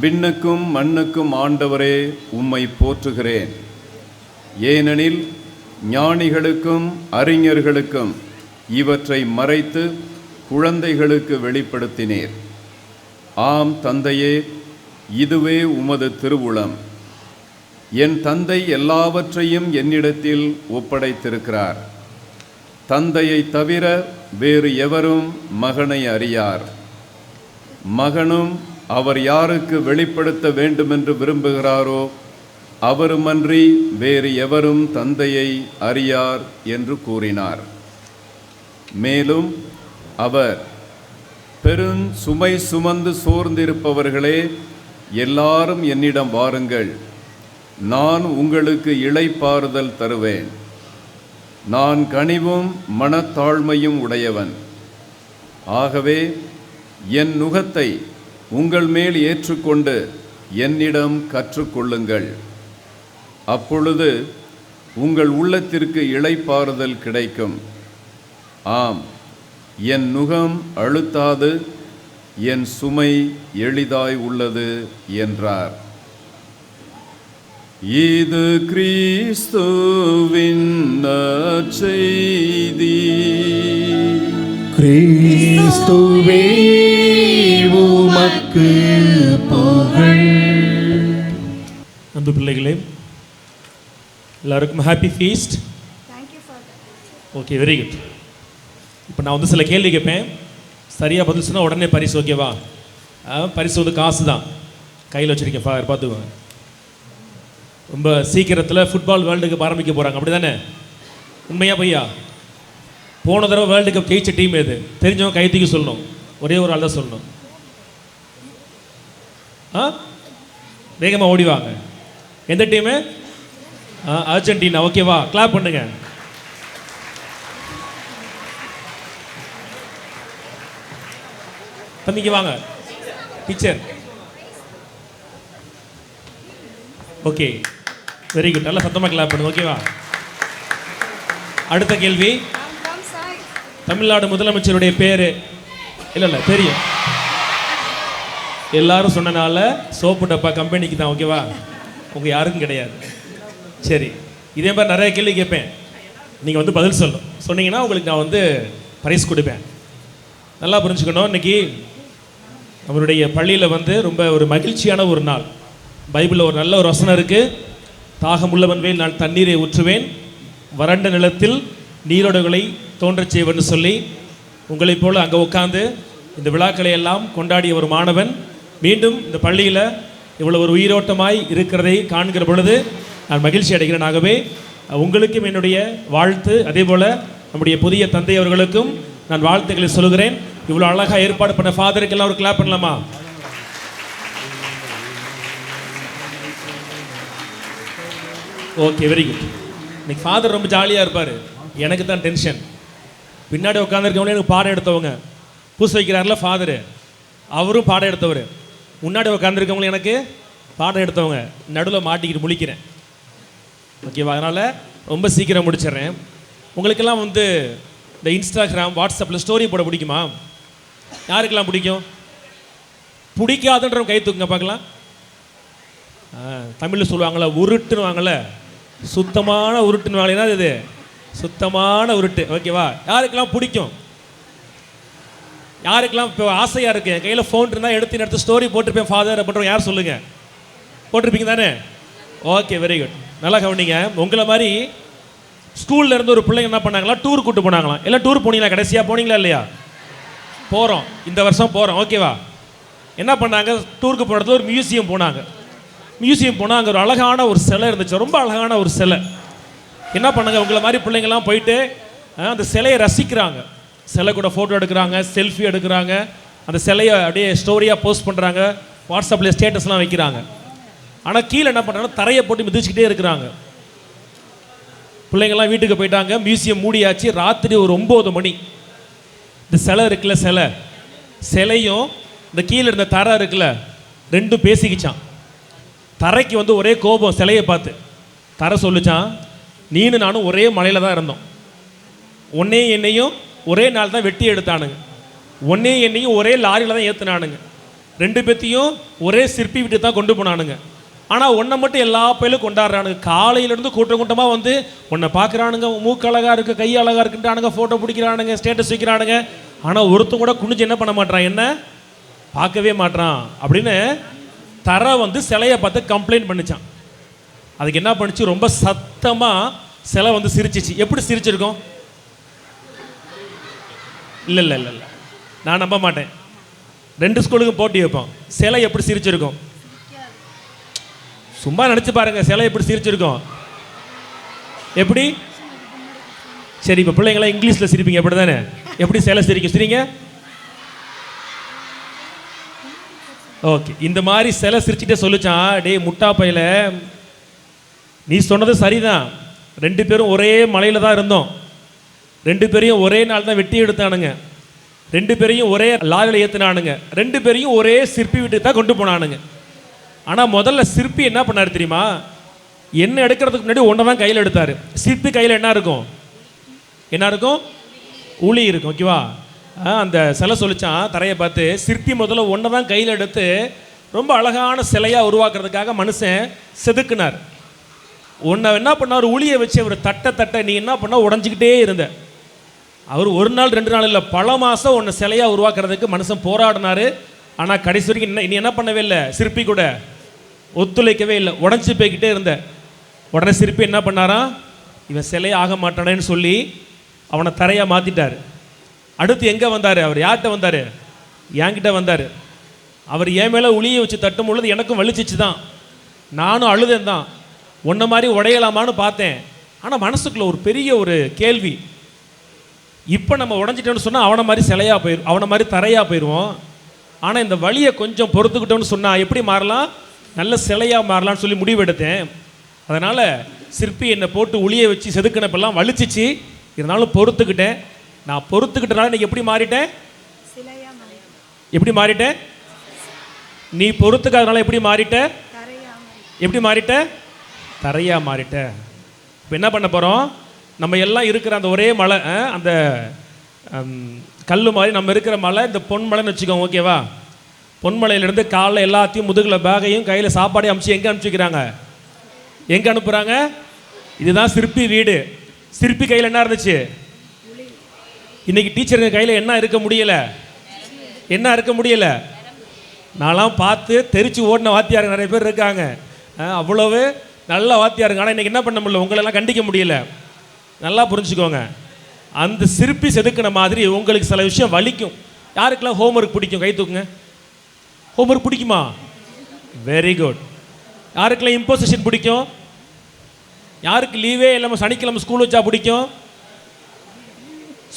விண்ணுக்கும் மண்ணுக்கும் ஆண்டவரே, உம்மை போற்றுகிறேன். ஏனெனில் ஞானிகளுக்கும் அறிஞர்களுக்கும் இவற்றை மறைத்து குழந்தைகளுக்கு வெளிப்படுத்தினீர். ஆம் தந்தையே, இதுவே உமது திருவுளம். என் தந்தை எல்லாவற்றையும் என்னிடத்தில் ஒப்படைத்திருக்கிறார். தந்தையை தவிர வேறு எவரும் மகனை அறியார். மகனும் அவர் யாருக்கு வெளிப்படுத்த வேண்டுமென்று விரும்புகிறாரோ அவருமன்றி வேறு எவரும் தந்தையை அறியார் என்று கூறினார். மேலும் அவர், பெரும் சுமை சுமந்து சோர்ந்திருப்பவர்களே, எல்லாரும் என்னிடம் வாருங்கள், நான் உங்களுக்கு இளைப்பாறுதல் தருவேன். நான் கனிவும் மனத்தாழ்மையும் உடையவன். ஆகவே என் நுகத்தை உங்கள் மேல் ஏற்றுக்கொண்டு என்னிடம் கற்றுக்கொள்ளுங்கள். அப்பொழுது உங்கள் உள்ளத்திற்கு இளைப்பாறுதல் கிடைக்கும். ஆம், என் நுகம் அழுத்தாது, என் சுமை எளிதாய் உள்ளது என்றார். இது கிறிஸ்துவின் நற்செய்தி. கிறிஸ்துவே உமக்கு புகழ். அன்பு பிள்ளைகளே, எல்லாருக்கும் happy feast. Okay, very good. இப்போ நான் வந்து சில கேள்வி கேட்பேன், சரியாக பதில் சொன்னால் உடனே பரிசு. ஓகேவா? பரிசு வந்து காசு தான், கையில் வச்சுருக்கேன், பார்த்துக்குவேன். ரொம்ப சீக்கிரத்தில் ஃபுட்பால் வேர்ல்டு கப் ஆரம்பிக்க போகிறாங்க, அப்படி தானே? உண்மையா பையா? போன தடவை வேர்ல்டு கப் ஜெயிச்ச டீம் எது? தெரிஞ்சவங்க கை தூக்கி சொல்லணும், ஒரே ஒரு ஆள் தான் சொல்லணும். வேகமாக ஓடிவாங்க. எந்த டீமு? அர்ஜென்டினா. ஓகேவா? கிளாப் பண்ணுங்க. தம்பிக்கு வாங்க. டீச்சர். Okay, very good. நல்லா சத்தமாக கிளாப் பண்ணுங்க. ஓகேவா? அடுத்த கேள்வி. தமிழ்நாடு முதலமைச்சருடைய பேர் இல்லை தெரியும், எல்லாரும் சொன்னனால சோப்பு டப்பா கம்பெனிக்கு தான். ஓகேவா? உங்கள் யாருக்கும் கிடையாது. சரி, இதே மாதிரி நிறைய கேள்வி கேட்பேன், நீங்கள் வந்து பதில் சொன்னீங்கன்னா உங்களுக்கு நான் வந்து பரிசு கொடுப்பேன். நல்லா புரிஞ்சுக்கணும், இன்னைக்கு நம்மளுடைய பள்ளியில் வந்து ரொம்ப ஒரு மகிழ்ச்சியான ஒரு நாள். பைபிளில் ஒரு நல்ல ஒரு வசனம் இருக்குது, தாகம் உள்ளவன் மேல் நான் தண்ணீரை ஊற்றுவேன், வறண்ட நிலத்தில் நீரோடைகளை தோன்றச் செய்வேன்னு சொல்லி உங்களைப் போல் அங்கே உட்காந்து இந்த விழாக்களை எல்லாம் கொண்டாடிய ஒரு மாணவன் மீண்டும் இந்த பள்ளியில் இவ்வளோ ஒரு உயிரோட்டமாய் இருக்கிறதை காண்கிற பொழுது நான் மகிழ்ச்சி அடைகிறேன். ஆகவே உங்களுக்கும் என்னுடைய வாழ்த்து, அதே போல் நம்முடைய புதிய தந்தை அவர்களுக்கும் நான் வாழ்த்துக்களை சொல்கிறேன். இவ்வளோ அழகாக ஏற்பாடு பண்ண ஃபாதருக்கெல்லாம் ஒரு கிளாப் பண்ணலாமா? Okay, very good. இன்னைக்கு ஃபாதர் ரொம்ப ஜாலியாக இருப்பார், எனக்கு தான் டென்ஷன். பின்னாடி உட்காந்துருக்கவங்களே எனக்கு பாடம் எடுத்தவங்க, பூச வைக்கிறார்ல ஃபாதரு, அவரும் பாடம் எடுத்தவர். முன்னாடி உட்காந்துருக்கவங்களும் எனக்கு பாடம் எடுத்தவங்க, நடுவில் மாட்டிக்கிட்டு முழிக்கிறேன். ஓகேவா? அதனால் ரொம்ப சீக்கிரம் முடிச்சிடுறேன். உங்களுக்கெல்லாம் வந்து இந்த இன்ஸ்டாகிராம், வாட்ஸ்அப்பில் ஸ்டோரி போட பிடிக்குமா? யாருக்கெல்லாம் பிடிக்கும்? பிடிக்காதுன்றவங்க கை தூக்குங்க பார்க்கலாம். தமிழில் சொல்லுவாங்களே உருட்டுன்னு வாங்கல, சுத்தமான உருட்டுன்னு வாங்கலைன்னா இது சுத்தமான உருட்டு. ஓகேவா? யாருக்கெல்லாம் பிடிக்கும்? யாருக்கெல்லாம் இப்போ ஆசையாக இருக்கு, என் கையில் ஃபோன் இருந்தால் எடுத்து ஸ்டோரி போட்டிருப்பேன் ஃபாதர் அப்படின்றவங்க யார் சொல்லுங்கள்? போட்டிருப்பீங்க தானே? Okay, very good. நல்லா கவனிங்க. உங்களை மாதிரி ஸ்கூலில் இருந்து ஒரு பிள்ளைங்க என்ன பண்ணாங்களா, டூர் கூட்டு போனாங்களாம். எல்லாம் டூர் போனீங்களா? கடைசியாக போனீங்களா இல்லையா? போகிறோம், இந்த வருஷம் போகிறோம். ஓகேவா? என்ன பண்ணாங்க, டூருக்கு போனது ஒரு மியூசியம் போனாங்க. மியூசியம் போனால் அங்கே ஒரு அழகான ஒரு சிலை இருந்துச்சு, ரொம்ப அழகான ஒரு சிலை. என்ன பண்ணாங்க, உங்களை மாதிரி பிள்ளைங்கள்லாம் போயிட்டு அந்த சிலையை ரசிக்கிறாங்க, சிலை கூட ஃபோட்டோ எடுக்கிறாங்க, செல்ஃபி எடுக்கிறாங்க, அந்த சிலையை அப்படியே ஸ்டோரியாக போஸ்ட் பண்ணுறாங்க, வாட்ஸ்அப்பில் ஸ்டேட்டஸ்லாம் வைக்கிறாங்க. ஆனால் கீழே என்ன பண்ணுறாங்கன்னா தரையை போட்டு மிதிச்சுக்கிட்டே இருக்கிறாங்க. பிள்ளைங்கள்லாம் வீட்டுக்கு போயிட்டாங்க, மியூசியம் மூடியாச்சு. ராத்திரி ஒரு 9 மணி. இந்த சிலை இருக்குல்ல, சிலையும் இந்த கீழே இருந்த தரை இருக்குல்ல, ரெண்டும் பேசிக்கிச்சான். தரைக்கு வந்து ஒரே கோபம் சிலையை பார்த்து. தரை சொல்லிச்சான், நீனு நானும் ஒரே மலையில் தான் இருந்தோம், உன்னையும் என்னையும் ஒரே நாள் தான் வெட்டி எடுத்தானுங்க, உன்னையும் என்னையும் ஒரே லாரியில் தான் ஏற்றுனானுங்க, 2 பேர்த்தையும் ஒரே சிற்பி விட்டு தான் கொண்டு போனானுங்க. ஆனால் உன்னை மட்டும் எல்லா பயிலும் கொண்டாடுறானுங்க. காலையிலேருந்து கூட்டமாக வந்து உன்னை பார்க்குறானுங்க, மூக்கு அழகாக இருக்குது, கை அழகாக இருக்குன்ட்டானுங்க, ஃபோட்டோ பிடிக்கிறானுங்க, ஸ்டேட்டஸ் வைக்கிறானுங்க. ஆனால் ஒருத்தன் கூட குனிஞ்சு என்ன பண்ண மாட்டான், என்ன பார்க்கவே மாட்டான் அப்படின்னு தரை வந்து சிலையை பார்த்து கம்ப்ளைண்ட் பண்ணிச்சான். அதுக்கு என்ன பண்ணிச்சு, ரொம்ப சத்தமாக சிலை வந்து சிரிச்சிச்சு. எப்படி சிரிச்சிருக்கோம்? இல்லை, நான் நம்ப மாட்டேன். 2 ஸ்கூலுக்கும் போட்டி வைப்போம். சிலை எப்படி சிரிச்சிருக்கும்? சும்மா நினச்சி பாருங்க, சிலை எப்படி சிரிச்சிருக்கும்? எப்படி? சரி, இப்போ பிள்ளைங்களாம் இங்கிலீஷில் சிரிப்பீங்க அப்படி தானே? எப்படி சிலை சிரிக்கும்? சிரிங்க. ஓகே, இந்த மாதிரி சிலை சிரிச்சுட்டே சொல்லிச்சான், டே முட்டா பையில, நீ சொன்னது சரிதான், 2 பேரும் ஒரே மலையில் தான் இருந்தோம், 2 பேரையும் ஒரே நாள் தான் வெட்டி எடுத்தானுங்க, 2 பேரையும் ஒரே லாரியில் ஏற்றினானுங்க, 2 பேரையும் ஒரே சிற்பி வீட்டுக்கு தான் கொண்டு போனானுங்க. ஆனால் முதல்ல சிற்பி என்ன பண்ணார் தெரியுமா? என்ன எடுக்கிறதுக்கு முன்னாடி ஒன்றை தான் கையில் எடுத்தார். சிற்பி கையில் என்ன இருக்கும்? உளி இருக்கும். ஓகேவா? அந்த சிலை சொல்லிச்சான் தரையை பார்த்து, சிற்பி முதல்ல ஒன்றை தான் கையில் எடுத்து ரொம்ப அழகான சிலையாக உருவாக்குறதுக்காக மனுஷன் செதுக்குனார். ஒன்றை என்ன பண்ணார், உளியை வச்சு அவர் தட்டை நீ என்ன பண்ண உடஞ்சிக்கிட்டே இருந்த. அவர் 1 நாள் 2 நாள் இல்லை, பல மாதம் ஒன்று சிலையாக உருவாக்குறதுக்கு மனுஷன் போராடினார். ஆனால் கடைசி வரைக்கும் நீ என்ன பண்ணவே இல்லை, சிற்பி கூட ஒத்துழைக்கவே இல்லை, உடஞ்சி போய்கிட்டே இருந்த. உடனே சிற்பி என்ன பண்ணாராம், இவன் சிலையை ஆக மாட்டானேன்னு சொல்லி அவனை தரையாக மாற்றிட்டார். அடுத்து எங்கே வந்தார் அவர்? யார்கிட்ட வந்தார்? என்கிட்ட வந்தார். அவர் என் மேலே உளியை வச்சு தட்டும் பொழுது எனக்கும் வலிச்சிச்சு தான், நானும் அழுதேன் தான், உன்ன மாதிரி உடையலாமான்னு பார்த்தேன். ஆனால் மனசுக்குள்ள ஒரு பெரிய ஒரு கேள்வி, இப்போ நம்ம உடஞ்சிட்டோன்னு சொன்னால் அவனை மாதிரி சிலையாக போயிடும், அவனை மாதிரி தரையாக போயிடுவோம். ஆனால் இந்த வழியை கொஞ்சம் பொறுத்துக்கிட்டோன்னு சொன்னால் எப்படி மாறலாம், நல்ல சிலையாக மாறலான்னு சொல்லி முடிவெடுத்தேன். அதனால் சிற்பி என்னை போட்டு உளியை வச்சு செதுக்கினப்பெல்லாம் வலிச்சிச்சு, இருந்தாலும் பொறுத்துக்கிட்டேன். நான் பொறுத்துக்கிட்டனால இன்றைக்கி எப்படி மாறிட்டேன்? எப்படி மாறிட்டேன்? நீ பொறுத்துக்காதனால எப்படி மாறிட்ட? எப்படி மாறிட்ட? தரையாக மாறிட்ட. இப்போ என்ன பண்ண போகிறோம்? நம்ம எல்லாம் இருக்கிற அந்த ஒரே மலை, அந்த கல் மாதிரி நம்ம இருக்கிற மலை இந்த பொன்மலைன்னு வச்சுக்கோங்க, ஓகேவா? பொன்மலையிலேருந்து காலைல எல்லாத்தையும் முதுகில் பேகையும் கையில் சாப்பாடையும் அனுப்பிச்சு எங்கே அனுப்பிச்சிக்கிறாங்க? எங்கே அனுப்புகிறாங்க? இதுதான் சிற்பி வீடு. சிற்பி கையில் என்ன இருந்துச்சு? இன்றைக்கி டீச்சருங்க கையில் என்ன இருக்க முடியலை? என்ன இருக்க முடியலை? நான்லாம் பார்த்து தெரிச்சு ஓடின வாத்தியாருங்க நிறைய பேர் இருக்காங்க, அவ்வளவு நல்ல வாத்தியாருங்க. ஆனால் இன்றைக்கி என்ன பண்ண முடியல, உங்களெல்லாம் கண்டிக்க முடியல. நல்லா புரிஞ்சுக்கோங்க, அந்த சிற்பி செதுக்கின மாதிரி உங்களுக்கு சில விஷயம் வலிக்கும். யாருக்கெல்லாம் ஹோம்ஒர்க் பிடிக்கும்? கை தூக்குங்க. ஹோம்ஒர்க் பிடிக்குமா? Very good. யாருக்கெல்லாம் இம்போசிஷன் பிடிக்கும்? யாருக்கு லீவே இல்லாமல் சனிக்கிழமை ஸ்கூல் வச்சா பிடிக்கும்?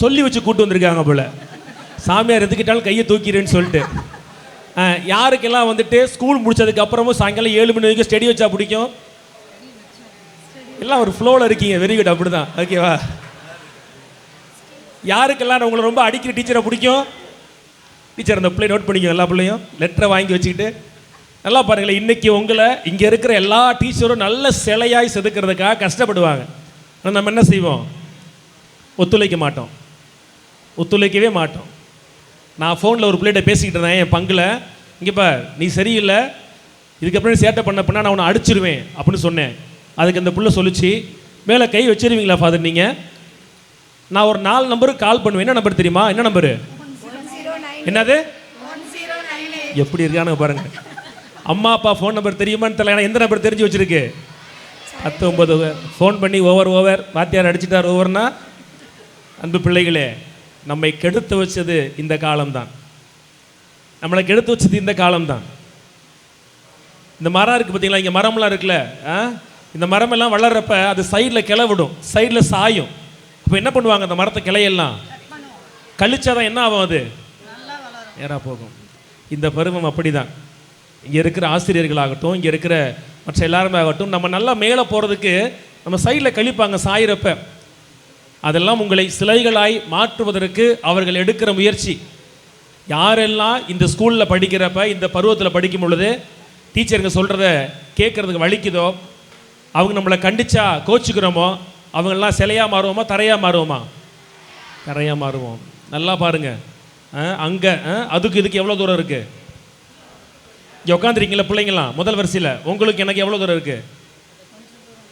சொல்லி வச்சு கூட்டு வந்திருக்காங்க போல, சாமியார் எதுக்கிட்டாலும் கையை தூக்கிறேன்னு சொல்லிட்டு. யாருக்கெல்லாம் வந்துட்டு ஸ்கூல் முடிச்சதுக்கு அப்புறமும் சாயங்காலம் 7 மணி வரைக்கும் ஸ்டடி வச்சா பிடிக்கும்? எல்லாம் ஒரு ஃப்ளோவில் இருக்கீங்க, வெரி குட், அப்படி தான், ஓகேவா? யாருக்கெல்லாம் உங்களை ரொம்ப அடிக்கிற டீச்சரை பிடிக்கும்? டீச்சர் அந்த பிள்ளை நோட் பண்ணிக்கோ, எல்லா பிள்ளையும் லெட்டரை வாங்கி வச்சுக்கிட்டு நல்லா பாருங்களேன். இன்றைக்கி உங்களை இங்கே இருக்கிற எல்லா டீச்சரும் நல்ல சிலையாய் செதுக்கிறதுக்காக கஷ்டப்படுவாங்க. ஆனால் நம்ம என்ன செய்வோம்? ஒத்துழைக்க மாட்டோம், ஒத்துழைக்கவே மாட்டோம். நான் ஃபோனில் ஒரு பிள்ளைகிட்ட பேசிக்கிட்டு இருந்தேன் என் பங்கில். இங்கேப்பா நீ சரியில்லை, இதுக்கப்புறம் சேட்டை பண்ண நான் உன்னை அடிச்சிருவேன் அப்படின்னு சொன்னேன். அதுக்கு அந்த பிள்ளை சொல்லிச்சு, மேலே கை வச்சிருவீங்களா ஃபாதர் நீங்கள்? நான் ஒரு 4 நம்பருக்கு கால் பண்ணுவேன். என்ன நம்பர் தெரியுமா? என்ன நம்பரு? என்னது? எப்படி இருக்கானு பாருங்க. அம்மா அப்பா ஃபோன் நம்பர் தெரியுமான்னு தெரியல, ஏன்னா எந்த நம்பர் தெரிஞ்சு வச்சுருக்கு? 19 ஃபோன் பண்ணி ஓவர் வாத்தியார் அடிச்சிட்டார் ஓவர்னா. அன்பு பிள்ளைகளே, நம்மை கெடுத்து வச்சது இந்த காலம்தான். நம்மளை கெடுத்து வச்சது இந்த காலம்தான். இந்த மரம் இருக்குது பார்த்தீங்களா, இங்கே மரம்லாம் இருக்குல்ல, இந்த மரமெல்லாம் வளர்றப்ப அது சைடில் கிளை விடும், சைடில் சாயும். அப்போ என்ன பண்ணுவாங்க? அந்த மரத்தை கிளையெல்லாம் கழிச்சாதான் என்ன ஆகும்? அது நேராக போகும். இந்த பருவம் அப்படி தான். இங்கே இருக்கிற ஆசிரியர்களாகட்டும், இங்கே இருக்கிற மற்ற எல்லாருமே ஆகட்டும், நம்ம நல்லா மேலே போகிறதுக்கு நம்ம சைடில் கழிப்பாங்க சாயிறப்ப. அதெல்லாம் உங்களை சிலைகளாய் மாற்றுவதற்கு அவர்கள் எடுக்கிற முயற்சி. யாரெல்லாம் இந்த ஸ்கூலில் படிக்கிறப்ப, இந்த பருவத்தில் படிக்கும் பொழுது டீச்சருங்க சொல்கிறத கேட்குறதுக்கு வலிக்குதோ, அவங்க நம்மளை கண்டிச்சா கோச்சிக்கிறோமோ, அவங்கெல்லாம் சிலையாக மாறுவோமா தரையாக மாறுவோமா? தரையாக மாறுவோம். நல்லா பாருங்கள், அங்கே அதுக்கு இதுக்கு எவ்வளோ தூரம் இருக்குது? இங்கே உட்காந்துருக்கீங்களா பிள்ளைங்களாம் முதல் வரிசையில், உங்களுக்கு எனக்கு எவ்வளோ தூரம் இருக்குது?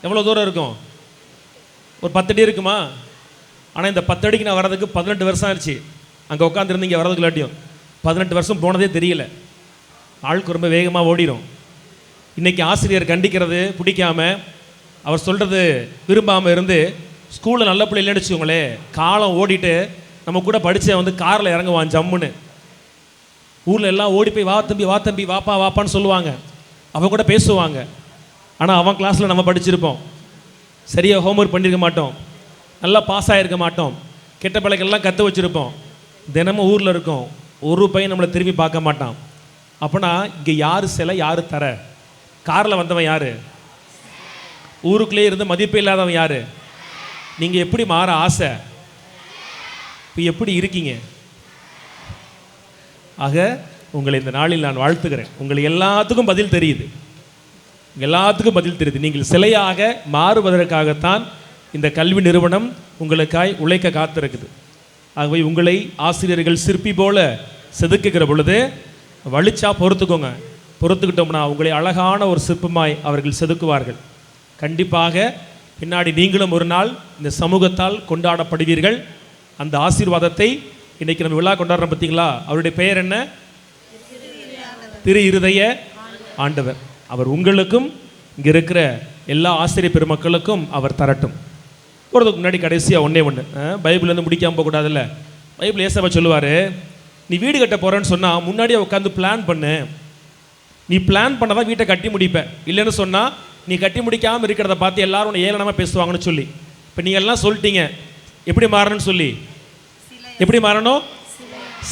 எவ்வளோ தூரம் இருக்கும்? ஒரு 10 அடி இருக்குமா? ஆனால் இந்த 10 அடிக்கு நான் வர்றதுக்கு 18 வருஷம் ஆயிடுச்சு. அங்கே உட்காந்துருந்து இங்கே வர்றதுக்கு இல்லாட்டியும் 18 வருஷம் போனதே தெரியல. ஆளுக்கு ரொம்ப வேகமாக ஓடிடும். இன்றைக்கி ஆசிரியர் கண்டிக்கிறது பிடிக்காம, அவர் சொல்கிறது விரும்பாமல் இருந்து ஸ்கூலில் நல்ல பிள்ளை இல்லைன்னு வச்சுக்கோங்களே, காலம் ஓடிட்டு நம்ம கூட படித்த வந்து காரில் இறங்குவான் ஜம்முன்னு. ஊரில் எல்லாம் ஓடி போய் வா தம்பி வாப்பா வாப்பான்னு சொல்லுவாங்க, அவன் கூட பேசுவாங்க. ஆனால் அவன் கிளாஸில் நம்ம படிச்சிருப்போம், சரியாக ஹோம்ஒர்க் பண்ணியிருக்க மாட்டோம், நல்லா பாஸ் ஆகிருக்க மாட்டோம், கெட்ட பழக்கெல்லாம் கற்று வச்சுருப்போம், தினமும் ஊரில் இருக்கோம், ஒரு பையன் நம்மளை திரும்பி பார்க்க மாட்டான். அப்போனா இங்கே யார் சிலை யார் தர? காரில் வந்தவன் யார்? ஊருக்குள்ளே இருந்து மதிப்பே இல்லாதவன் யார்? நீங்கள் எப்படி மாற ஆசை? இப்போ எப்படி இருக்கீங்க? ஆக உங்களை இந்த நாளில் நான் வாழ்த்துக்கிறேன். உங்களுக்கு எல்லாத்துக்கும் பதில் தெரியுது, எல்லாத்துக்கும் பதில் தெரியுது. நீங்கள் சிலையாக மாறுவதற்காகத்தான் இந்த கல்வி நிறுவனம் உங்களுக்காய் உழைக்க காத்திருக்குது. ஆகவே உங்களை ஆசிரியர்கள் சிற்பி போல செதுக்குகிற பொழுது வலிச்சா பொறுத்துக்கோங்க. பொறுத்துக்கிட்டோம்னா உங்களை அழகான ஒரு சிற்பமாய் அவர்கள் செதுக்குவார்கள். கண்டிப்பாக பின்னாடி நீங்களும் ஒரு நாள் இந்த சமூகத்தால் கொண்டாடப்படுவீர்கள். அந்த ஆசீர்வாதத்தை இன்றைக்கி நம்ம விழா கொண்டாடுறோம் பார்த்தீங்களா, அவருடைய பெயர் என்ன? திரு இருதய ஆண்டவர். அவர் உங்களுக்கும் இங்கே இருக்கிற எல்லா ஆசிரியர் பெருமக்களுக்கும் அவர் தரட்டும். போகிறதுக்கு முன்னாடி கடைசியாக ஒன்று பைபிள்லேருந்து முடிக்காமல் போகக்கூடாதுல்ல. பைபிள் ஏசப்பா சொல்லுவார், நீ வீடு கட்ட போகிறேன்னு சொன்னால் முன்னாடியே உட்காந்து பிளான் பண்ணு. நீ பிளான் பண்ண தான் வீட்டை கட்டி முடிப்ப. இல்லைன்னு சொன்னால் நீ கட்டி முடிக்காமல் இருக்கிறத பார்த்து எல்லாரும் உன்னை ஏளனமாக பேசுவாங்கன்னு சொல்லி. இப்போ நீங்கள் எல்லாம் சொல்லிட்டீங்க எப்படி மாறணும்னு சொல்லி. எப்படி மாறணும்?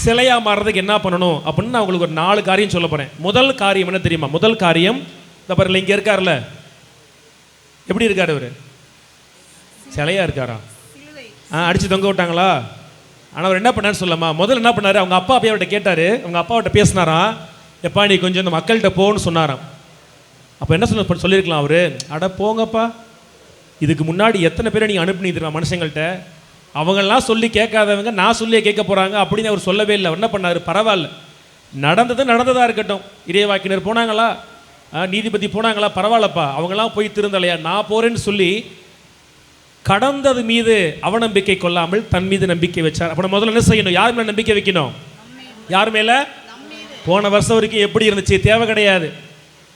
சிலையாக மாறுறதுக்கு என்ன பண்ணணும் அப்படின்னு நான் உங்களுக்கு ஒரு 4 காரியம் சொல்ல போகிறேன். முதல் காரியம் என்ன தெரியுமா? முதல் காரியம் இந்த பாருங்கள், இங்கே இருக்கார்ல, எப்படி இருக்கார் அவர்? சிலையாக இருக்காரா? அடித்து தொங்க விட்டாங்களா? ஆனால் அவர் என்ன பண்ணார் சொல்லமா? முதல்ல என்ன பண்ணார்? அவங்க அப்பா போய் அவர்கிட்ட கேட்டார். அவங்க அப்பாவிட்ட பேசினாரா, எப்பா நீ கொஞ்சம் இந்த மக்கள்கிட்ட போன்னு சொன்னாராம். அப்போ என்ன சொல்லியிருக்கலாம் அவர், அட போங்கப்பா, இதுக்கு முன்னாடி எத்தனை பேரை நீங்கள் அனுப்பினீங்க மனுஷங்கள்கிட்ட, அவங்கெல்லாம் சொல்லி கேட்காதவங்க நான் சொல்லியே கேட்க போகிறாங்க அப்படின்னு அவர் சொல்லவே இல்லை. அவர் என்ன பண்ணார், பரவாயில்ல நடந்ததாக இருக்கட்டும், இறைவாக்கினர் போனாங்களா, நீதிபதி போனாங்களா, பரவாயில்லப்பா, அவங்களாம் போய் திருந்தலையா, நான் போகிறேன்னு சொல்லி கடந்தது மீது அவநம்பிக்கை கொள்ளாமல் தன் மீது நம்பிக்கை வச்சார். அப்போ முதல்ல என்ன செய்யணும், யார் மேலே நம்பிக்கை வைக்கணும், யார் மேலே? போன வருஷம் வரைக்கும் எப்படி இருந்துச்சு தேவை கிடையாது.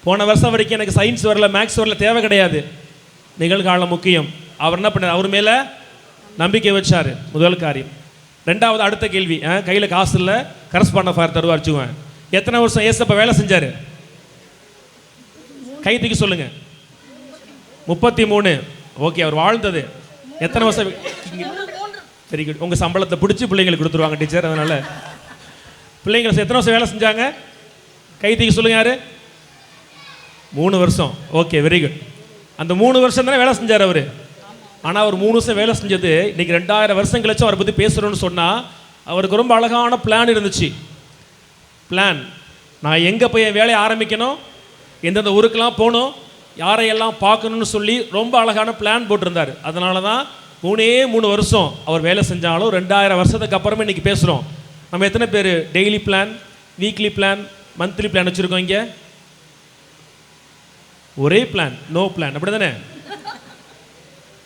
போன வருஷம் வரைக்கும் எனக்கு சயின்ஸ் வரல, மேக்ஸ் வரல, தேவை கிடையாது. நிகழ்காலம் முக்கியம். அவர் என்ன பண்ணார், அவர் மேலே நம்பிக்கை வச்சார், முதல் காரியம். ரெண்டாவது அடுத்த கேள்வி, கையில் காசு இல்லை, கரஸ்பாண்ட் ஃபார் தருவார் வச்சுக்குவேன். எத்தனை வருஷம் ஏசப்பா வேலை செஞ்சார்? கை தூக்கி சொல்லுங்க. 33. ஓகே, அவர் வாழ்ந்தது எத்தனை வருஷம்? Very good. உங்கள் சம்பளத்தை பிடிச்சி பிள்ளைங்களுக்கு கொடுத்துருவாங்க டீச்சர். அதனால் பிள்ளைங்க எத்தனை வருஷம் வேலை செஞ்சாங்க? கை தூக்கி சொல்லுங்க. யார்? 3 வருஷம். Okay, very good. அந்த 3 வருஷம் தானே வேலை செஞ்சார் அவர். ஆனால் அவர் 3 வருஷம் வேலை செஞ்சது இன்றைக்கி 2000 வருஷம் கழிச்சு அவரை பற்றி பேசுகிறோன்னு சொன்னால் அவருக்கு ரொம்ப அழகான பிளான் இருந்துச்சு. பிளான், நான் எங்கே போய் என் வேலையை ஆரம்பிக்கணும், எந்தெந்த ஊருக்கெல்லாம் போகணும், யாரையெல்லாம் பார்க்கணுன்னு சொல்லி ரொம்ப அழகான பிளான் போட்டிருந்தார். அதனால தான் 3 வருஷம் அவர் வேலை செஞ்சாலும் 2000 வருஷத்துக்கு அப்புறமே இன்றைக்கி பேசுகிறோம். நம்ம எத்தனை பேர் daily plan, weekly plan, monthly plan வச்சுருக்கோம்? இங்கே ஒரே பிளான், நோ பிளான், அப்படி தானே?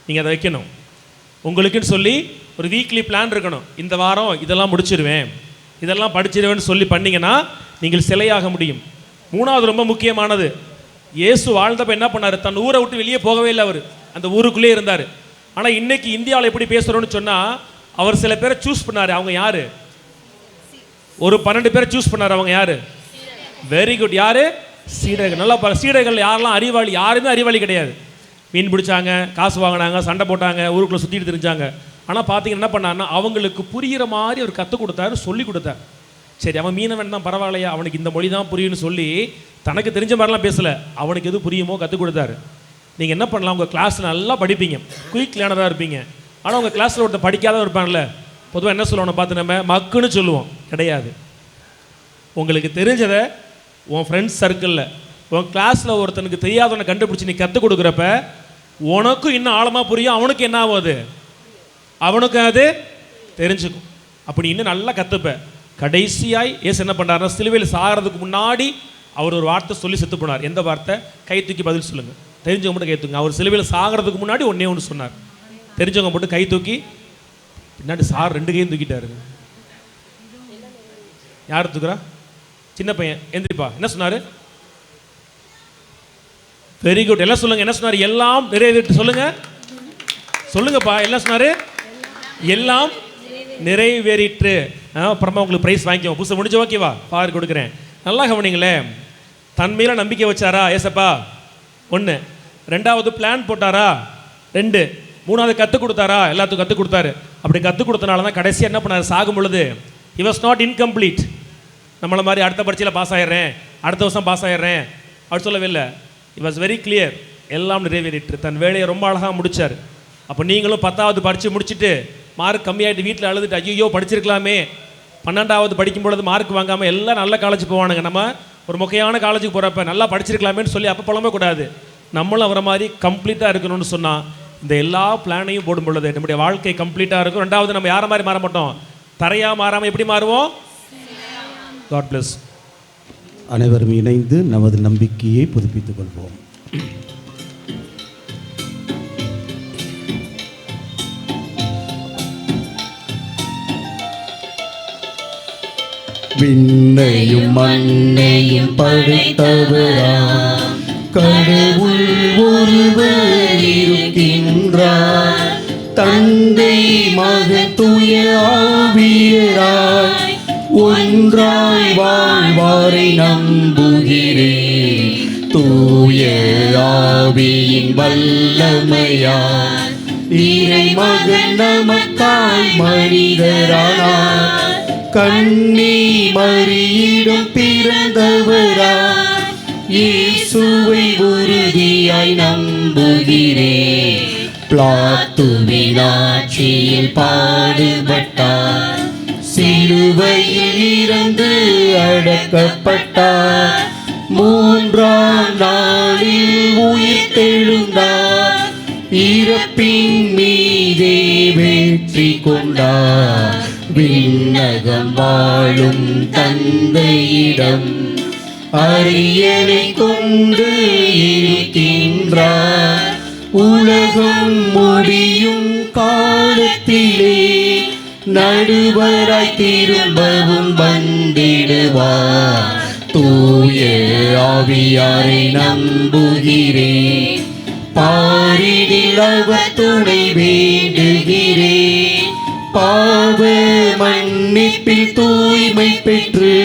நீங்கள் அதை வைக்கணும் உங்களுக்குன்னு சொல்லி. ஒரு வீக்லி பிளான் இருக்கணும். இந்த வாரம் இதெல்லாம் முடிச்சிடுவேன், இதெல்லாம் படிச்சிடுவேன்னு சொல்லி பண்ணிங்கன்னா நீங்கள் சிலையாக முடியும். 3வது ரொம்ப முக்கியமானது, இயேசு வாழ்ந்தப்ப என்ன பண்ணார், தன் ஊரை விட்டு வெளியே போகவே இல்லை. அவர் அந்த ஊருக்குள்ளே இருந்தார். ஆனால் இன்னைக்கு இந்தியாவில் எப்படி பேசுகிறோன்னு சொன்னால் அவர் சில பேரை சூஸ் பண்ணார். அவங்க யார்? ஒரு 12 பேரை சூஸ் பண்ணார். அவங்க யார்? Very good. யார்? சீடர்கள். நல்லா பாருங்க, சீடர்கள் யாரெல்லாம் அறிவாளி? யாருமே அறிவாளி கிடையாது. மீன் பிடிச்சாங்க, காசு வாங்கினாங்க, சண்டை போட்டாங்க, ஊருக்குள்ளே சுற்றிட்டு தெரிஞ்சாங்க. ஆனால் பார்த்தீங்கன்னா என்ன பண்ணாருன்னா அவங்களுக்கு புரிகிற மாதிரி அவர் கற்றுக் கொடுத்தாரு, சொல்லி கொடுத்தார். சரி, அவன் மீனவன் தான், பரவாயில்லையா, அவனுக்கு இந்த மொழி தான் புரியும்னு சொல்லி தனக்கு தெரிஞ்ச மாதிரிலாம் பேசலை, அவனுக்கு எது புரியுமோ கற்றுக் கொடுத்தாரு. நீங்கள் என்ன பண்ணலாம், உங்கள் கிளாஸில் நல்லா படிப்பீங்க, குயிக் லேர்னராக இருப்பீங்க. ஆனால் உங்கள் கிளாஸில் ஒருத்தர் படிக்காதவன் இருப்பான்ல, பொதுவாக என்ன சொல்லுவோம் பார்த்து, நம்ம மக்குன்னு சொல்லுவோம். கிடையாது. உங்களுக்கு தெரிஞ்சதை உன் ஃப்ரெண்ட்ஸ் சர்க்கிளில் உன் கிளாஸில் ஒருத்தனுக்கு தெரியாதவனை கண்டுபிடிச்சி நீ கற்றுக் கொடுக்குறப்ப உனக்கும் இன்னும் ஆழமாக புரியும், அவனுக்கு என்ன ஆகுது, அவனுக்கு அது தெரிஞ்சுக்கும். அப்படி இன்னும் நல்லா கற்றுப்பேன். கடைசியாய் ஏசு என்ன பண்ணுறாருன்னா, சிலுவையில் சாகிறதுக்கு முன்னாடி அவர் ஒரு வார்த்தை சொல்லி செத்து போனார். எந்த வார்த்தை? கை தூக்கி பதில் சொல்லுங்கள். தெரிஞ்சவங்க மட்டும் கை தூக்குங்க. அவர் சிலுவையில் சாகிறதுக்கு முன்னாடி ஒன்று சொன்னார். தெரிஞ்சவங்க மட்டும் கை தூக்கி. பின்னாடி சார் 2 கையும் தூக்கிட்டாரு. யார் தூக்குறா? சின்ன பையன். எந்திரிப்பா. என்ன சொன்னார்? Very good. எல்லாம் சொல்லுங்க. என்ன சொன்னார்? எல்லாம் நிறைவேறிட்டு. சொல்லுங்க, சொல்லுங்கப்பா. எல்லாம் சொன்னார், எல்லாம் நிறைவேறிட்டு. அப்புறமா உங்களுக்கு ப்ரைஸ் வாங்கிக்கோ. புதுசு முடிஞ்சு ஓகேவா? பாரு கொடுக்குறேன். நல்லா கவனிங்களேன். தன் மேல நம்பிக்கை வச்சாரா ஏசப்பா? 1. 2வது பிளான் போட்டாரா? 2. 3வது கற்றுக் கொடுத்தாரா? எல்லாத்துக்கும் கற்றுக் கொடுத்தாரு. அப்படி கற்றுக் கொடுத்தனால தான் கடைசியாக என்ன பண்ணார், சாகும் பொழுது he was not incomplete. நம்மளை மாதிரி அடுத்த பரீட்சையில் பாஸ் ஆகிடுறேன், அடுத்த வருஷம் பாஸ் ஆகிடுறேன் அப்படி சொல்லவே இல்லை. he was very clear. எல்லாம் நிறைவேறிட்டு தன் வேலையை ரொம்ப அழகாக முடித்தார். அப்போ நீங்களும் 10வது பரீட்சை முடிச்சுட்டு மார்க் கம்மியாகிட்டு வீட்டில் அழுதுட்டு ஐயோ படிச்சிருக்கலாமே, 12வது படிக்கும் பொழுது மார்க் வாங்காமல் எல்லாம் நல்ல காலேஜ் போவானுங்க. நம்ம ஒரு முக்கியமான காலேஜுக்கு போகிறப்ப நல்லா படிச்சிருக்கலாமேன்னு சொல்லி அப்போ புலம்ப கூடாது. நம்மளும் அவரை மாதிரி கம்ப்ளீட்டாக இருக்கணும்னு சொன்னால் இந்த எல்லா பிளானையும் போடும் பொழுது நம்முடைய வாழ்க்கை கம்ப்ளீட்டாக இருக்கும். 2வது, நம்ம யாரை மாதிரி மாற மாட்டோம், தரையாக மாறாமல் எப்படி மாறுவோம்? God bless. அனைவரும் இணைந்து நமது நம்பிக்கையை புதுப்பித்துக் கொள்வோம். விண்ணையும் மண்ணையும் படைத்தவராம் கடவுள் ஒருவர் இருக்கின்றார். தந்தை மகன் தூய ஆவியராய் ஒன்றாய் வாழ்வாரை நம்புகிறேன். தூய ஆவியின் வல்லமையால் இறைமகன் நமக்காய் மனிதரானார். கன்னி மரியிடம் பிறந்தவராய் இயேசுவை உறுதியாய் நம்புகிறேன். பிலாத்துவின் ஆட்சியில் பாடுபட்டார், சிலுவையில் இறந்து அடக்கப்பட்டார், மூன்றாம் நாளில் உயிர் தெழுந்தார், இறப்பின் மீதே வெற்றி கொண்டார், விண்ணகம் வாழும் தந்தையிடம் அரியணை கொண்டு இருக்கின்றார், உலகம் முடியும் காலத்திலே நடுவராய் திரும்பவும் வந்திடுவார், தூய ஆவியாரை நம்புகிறேன், பாரினில் அவர் துணை வேண்டுகிறேன், பாவ மன்னிப்பில் தூய்மை பெற்று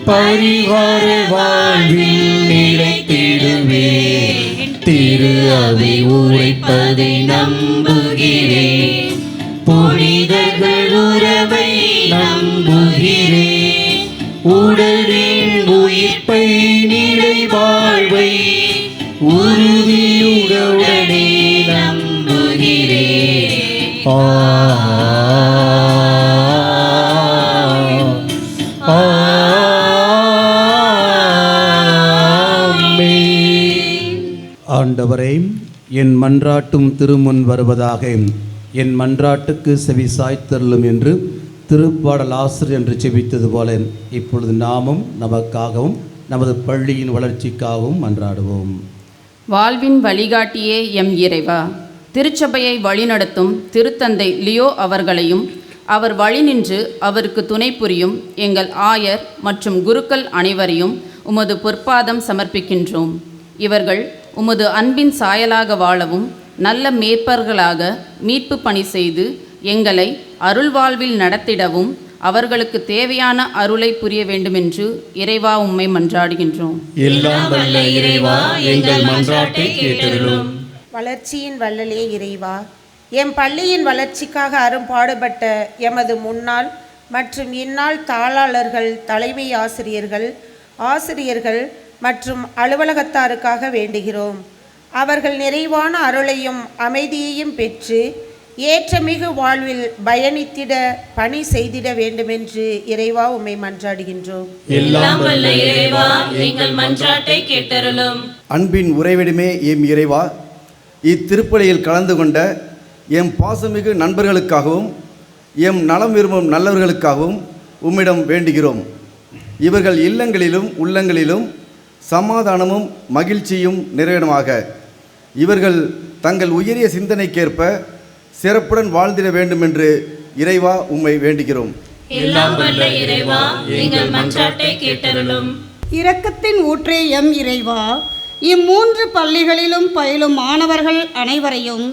பரிவார வாழ்வில் நிலைத்திடுவேன், திரு அவை உரைப்பதை நம்புகிறேன், புனிதர்கள் உறவை நம்புகிறேன், உடலின் உயிர்ப்பை நிலை வாழ்வை உறுதியுடனே நம்புகிறேன். ஆண்டவரே, என் மன்றாட்டும் திருமுன் வருவதாக, என் மன்றாட்டுக்கு செவி சாய்த்தருளும் என்று திருப்பாடல் ஆசிரியர் என்று செபித்தது போல இப்பொழுது நாமும் நமக்காகவும் நமது பள்ளியின் வளர்ச்சிக்காகவும் மன்றாடுவோம். வாழ்வின் வழிகாட்டியே எம் இறைவா, திருச்சபையை வழிநடத்தும் திருத்தந்தை லியோ அவர்களையும் அவர் வழி நின்று அவருக்கு துணை புரியும் எங்கள் ஆயர் மற்றும் குருக்கள் அனைவரையும் உமது பொற்பாதம் சமர்ப்பிக்கின்றோம். இவர்கள் உமது அன்பின் சாயலாக வாழவும் நல்ல மேய்ப்பர்களாக மீட்பு பணி செய்து எங்களை அருள் வாழ்வில் நடத்திடவும் அவர்களுக்கு தேவையான அருளை புரிய வேண்டுமென்று இறைவா உம்மை மன்றாடுகின்றோம். எல்லாம் வல்ல இறைவா, எங்கள் மன்றாட்டை கேட்டருளும். வளர்ச்சியின் வள்ளலே இறைவா, எம் பள்ளியின் வளர்ச்சிக்காக அரும்பாடுபட்ட எமது முன்னாள் மற்றும் இந்நாள் தாளாளர்கள், தலைமை ஆசிரியர்கள் மற்றும் அலுவலகத்தாருக்காக வேண்டுகிறோம். அவர்கள் நிறைவான அருளையும் அமைதியையும் பெற்று ஏற்றமிகு வாழ்வில் பயணித்திட பணி செய்திட வேண்டுமென்று இறைவா உம்மை மன்றாடுகின்றோம். எல்லாம் வல்ல இறைவா, எங்கள் மன்றாட்டை கேட்டருளும். அன்பின் உறைவிடமே எம் இறைவா, இத்திருப்பலியில் கலந்து கொண்ட எம் பாசமிகு நண்பர்களுக்காகவும் எம் நலம் விரும்பும் நல்லவர்களுக்காகவும் உம்மிடம் வேண்டுகிறோம். இவர்கள் இல்லங்களிலும் உள்ளங்களிலும் சமாதானமும் மகிழ்ச்சியும் நிறைவேறுமாக. இவர்கள் தங்கள் உயரிய சிந்தனைக்கேற்ப சிறப்புடன் வாழ்ந்திட வேண்டும் என்று இறைவா உம்மை வேண்டுகிறோம். எல்லாம் வல்ல இறைவா, எங்கள் மன்றாட்டை கேட்டருளும். இரக்கத்தின் ஊற்றே எம் இறைவா, இம்மூன்று பள்ளிகளிலும் பயிலும் மாணவர்கள் அனைவரையும்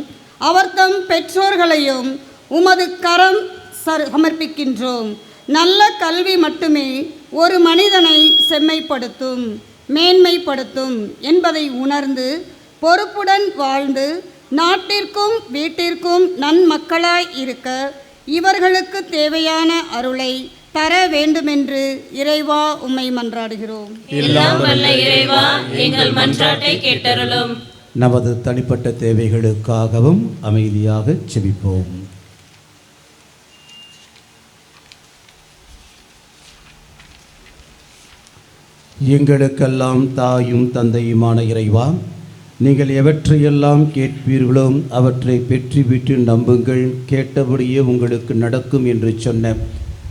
அவர்தம் பெற்றோர்களையும் உமது கரம் சமர்ப்பிக்கின்றோம். நல்ல கல்வி மட்டுமே ஒரு மனிதனை செம்மைப்படுத்தும், மேன்மைப்படுத்தும் என்பதை உணர்ந்து பொறுப்புடன் வாழ்ந்து நாட்டிற்கும் வீட்டிற்கும் நன்மக்களாய் இருக்க இவர்களுக்கு தேவையான அருளை தர வேண்டுமென்று இறைவா உம்மை மன்றாடுகிறோம். எல்லாம் வல்ல இறைவா, எங்கள் மன்றாட்டை கேட்டருளும். நமது தனிப்பட்ட தேவைகளுக்காகவும் அமைதியாக செபிப்போம். எங்களுக்கெல்லாம் தாயும் தந்தையுமான இறைவா, நீங்கள் எவற்றையெல்லாம் கேட்பீர்களோ அவற்றை பெற்று விட்டு நம்புங்கள், கேட்டபடியே உங்களுக்கு நடக்கும் என்று சொன்ன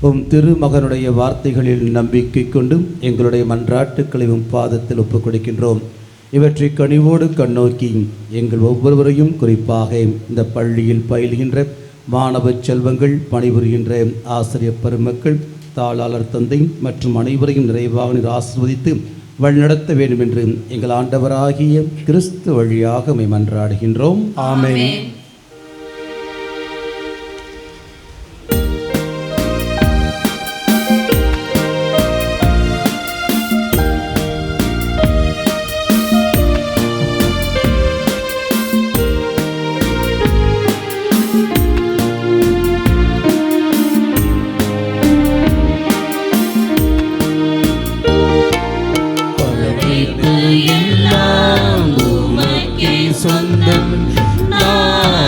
உம் திருமகனுடைய வார்த்தைகளில் நம்பிக்கை கொண்டு எங்களுடைய மன்றாட்டுக்களை உம் பாதத்தில் ஒப்புக் கொடுக்கின்றோம். இவற்றை கனிவோடு கண்ணோக்கி எங்கள் ஒவ்வொருவரையும், குறிப்பாக இந்த பள்ளியில் பயில்கின்ற மாணவ செல்வங்கள், பணிபுரிகின்ற ஆசிரியர் பெருமக்கள், தாளாளர் தந்தை மற்றும் அனைவரையும் நிறைவாக ஆசீர்வதித்து வழிநடத்த வேண்டும் என்று எங்கள் ஆண்டவராகிய கிறிஸ்து வழியாக உம்மை மன்றாடுகின்றோம். ஆமென். எல்லாம் உமக்கே சொந்தம், நான்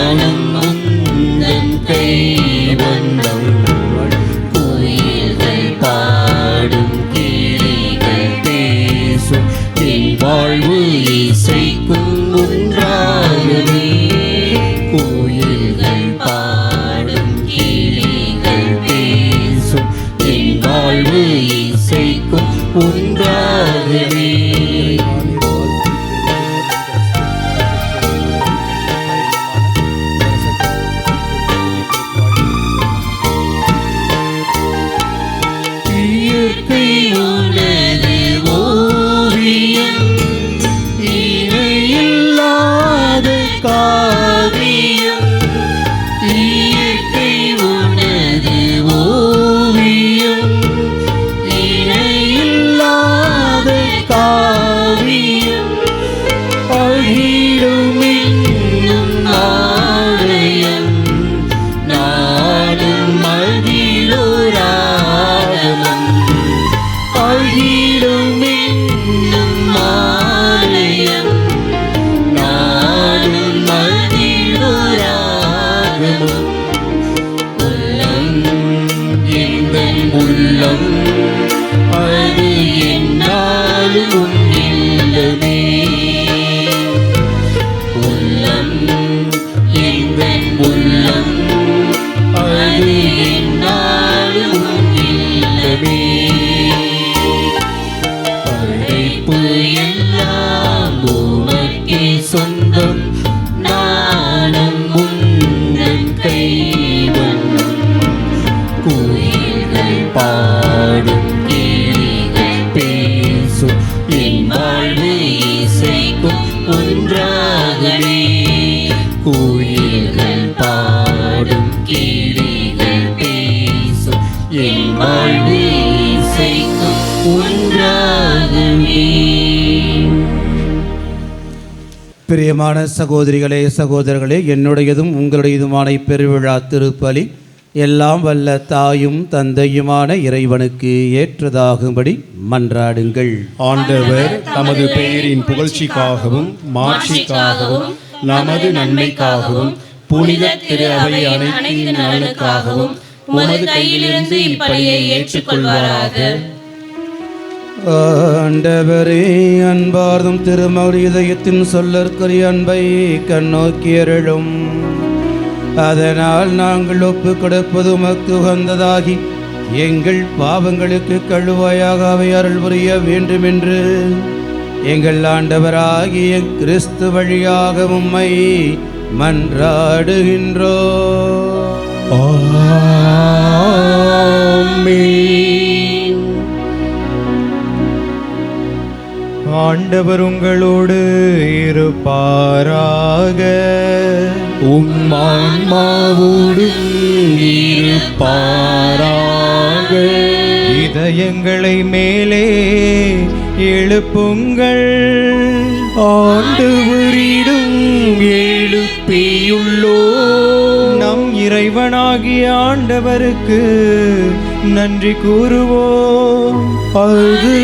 ஒன்றாகுமே. கோயில்கள் பாடும் கிளிகள் பேசும் என் வாழ்வு இசைக்கும் ஒன்றாகுமே. இயற்கை உனது ஓவியம், இணையில்லாத காவியம். இயற்கை உனது ஓவியம், இணையில்லாத காவியம். அகிலும் இன்னும் ஆலயம், நானும் அதிலோராகமம். அகிலும் இன்னும் ஆலயம், நானும் அதிலோராகமம். உள்ளம் எந்தன் உள்ளம், அது என்னாலும் இல்லமே. உள்ளம் எந்தன் உள்ளம், அது என்னாலும் இல்லமே. படைப்பு எல்லாம் உமக்கே சொந்தம், நானும் உந்தன் கைவண்ணம். கோயில்கள் பாடும் கிளிகள் பேசும் என் வாழ்வு இசைக்கும் ஒன்றாகவே. கோயில்கள் பாடும் கிளிகள் பேசும் என் வாழ்வு இசைக்கும் ஒன்றாகவே. பிரியமான சகோதரிகளே சகோதரர்களே, என்னுடையதும் உங்களுடையதுமான பெருவிழா திருப்பலி எல்லாம் வல்ல தாயும் தந்தையுமான இறைவனுக்கு ஏற்றதாகும்படி மன்றாடுங்கள். ஆண்டவர் தமது பெயரின் புகழ்ச்சிக்காகவும் மாட்சிக்காகவும் நமது நன்மைக்காகவும் புனித திரு அவை அனைத்தின் நலனுக்காகவும் உமது கையிலிருந்து இப்பலியை ஏற்றுக்கொள்வாராக. ஆண்டவரே, அன்பார்ந்தும் திருமகள் இதயத்தின் சொல்லற்குரிய அன்பை கண்ணோக்கியருளும். அதனால் நாங்கள் ஒப்பு கொடுப்பது உமக்கு உகந்ததாகி எங்கள் பாவங்களுக்கு கழுவாயாக அவை அருள் புரிய வேண்டுமென்று எங்கள் ஆண்டவராகிய கிறிஸ்து வழியாக உம்மை மன்றாடுகின்றோம். ஆமென். ஆண்டவர் உங்களோடு இருப்பாராக. உம் ஆன்மாவோடும் இருப்பாராக. இதயங்களை மேலே எழுப்புங்கள். ஆண்டவரிடம் எழுப்பியுள்ளோ. நம் இறைவனாகிய ஆண்டவருக்கு நன்றி கூறுவோம். அது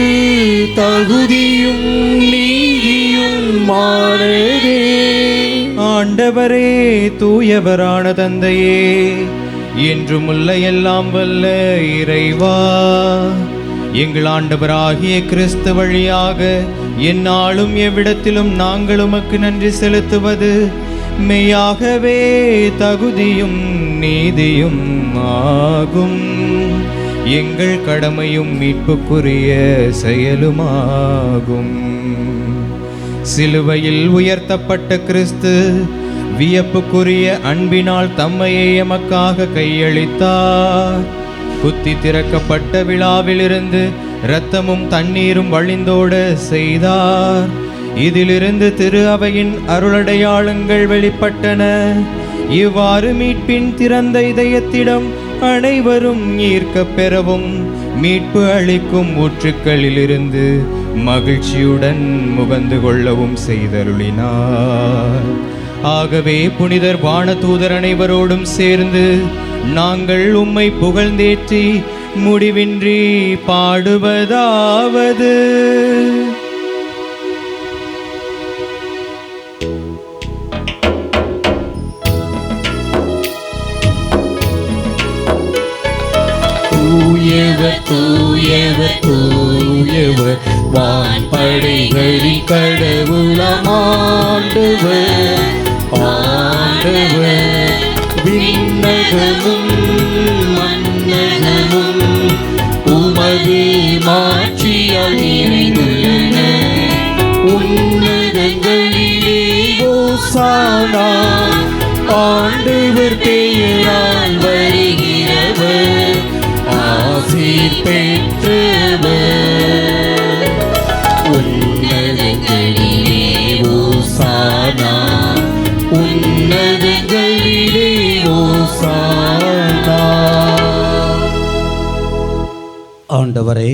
தகுதியும் நீதியும் மாறதே. ஆண்டவரே, தூயவரான தந்தையே, என்றும் உள்ள எல்லாம் வல்ல இறைவா, எங்கள் ஆண்டவராகிய கிறிஸ்து வழியாக எந்நாளும் எவ்விடத்திலும் நாங்கள் உமக்கு நன்றி செலுத்துவது மெய்யாகவே தகுதியும் நீதியும் ஆகும். எங்கள் கடமையும் மீட்புக்குரிய செயலுமாகும். சிலுவையில் உயர்த்தப்பட்ட கிறிஸ்து வியப்புக்குரிய அன்பினால் தம்மையே எமக்காக கையளித்தார். குத்தி திறக்கப்பட்ட விழாவிலிருந்து இரத்தமும் தண்ணீரும் வழிந்தோட செய்தார். இதிலிருந்து திரு அவையின் அருளடையாளங்கள் வெளிப்பட்டன. இவ்வாறு மீட்பின் திறந்த இதயத்திடம் அனைவரும் ஈர்க்கப் பெறவும் மீட்பு அளிக்கும் ஊற்றுக்களிலிருந்து மகிழ்ச்சியுடன் முகந்து கொள்ளவும் செய்தருளினார். ஆகவே புனிதர் வானதூதர் அனைவரோடும் சேர்ந்து நாங்கள் உம்மை புகழ்ந்தேற்றி முடிவின்றி பாடுவதாவது: தூயவர் தூயவர் தூயவர் வான்படைகளின் கடவுளாம் ஆண்டவர், ஆண்டவர் விண்ணகமும் மன்னகமும் உமது மாட்சியால் நிறைந்துள்ளன. உன்னதங்களிலே ஓசானா, ஆண்டவர் பெயரால் வருகிறவர் ஆசீர் பெற்றவர். உன்னதங்களிலே ஓசானா, உன்னதங்களிலே ஓசானா. ஆண்டவரே,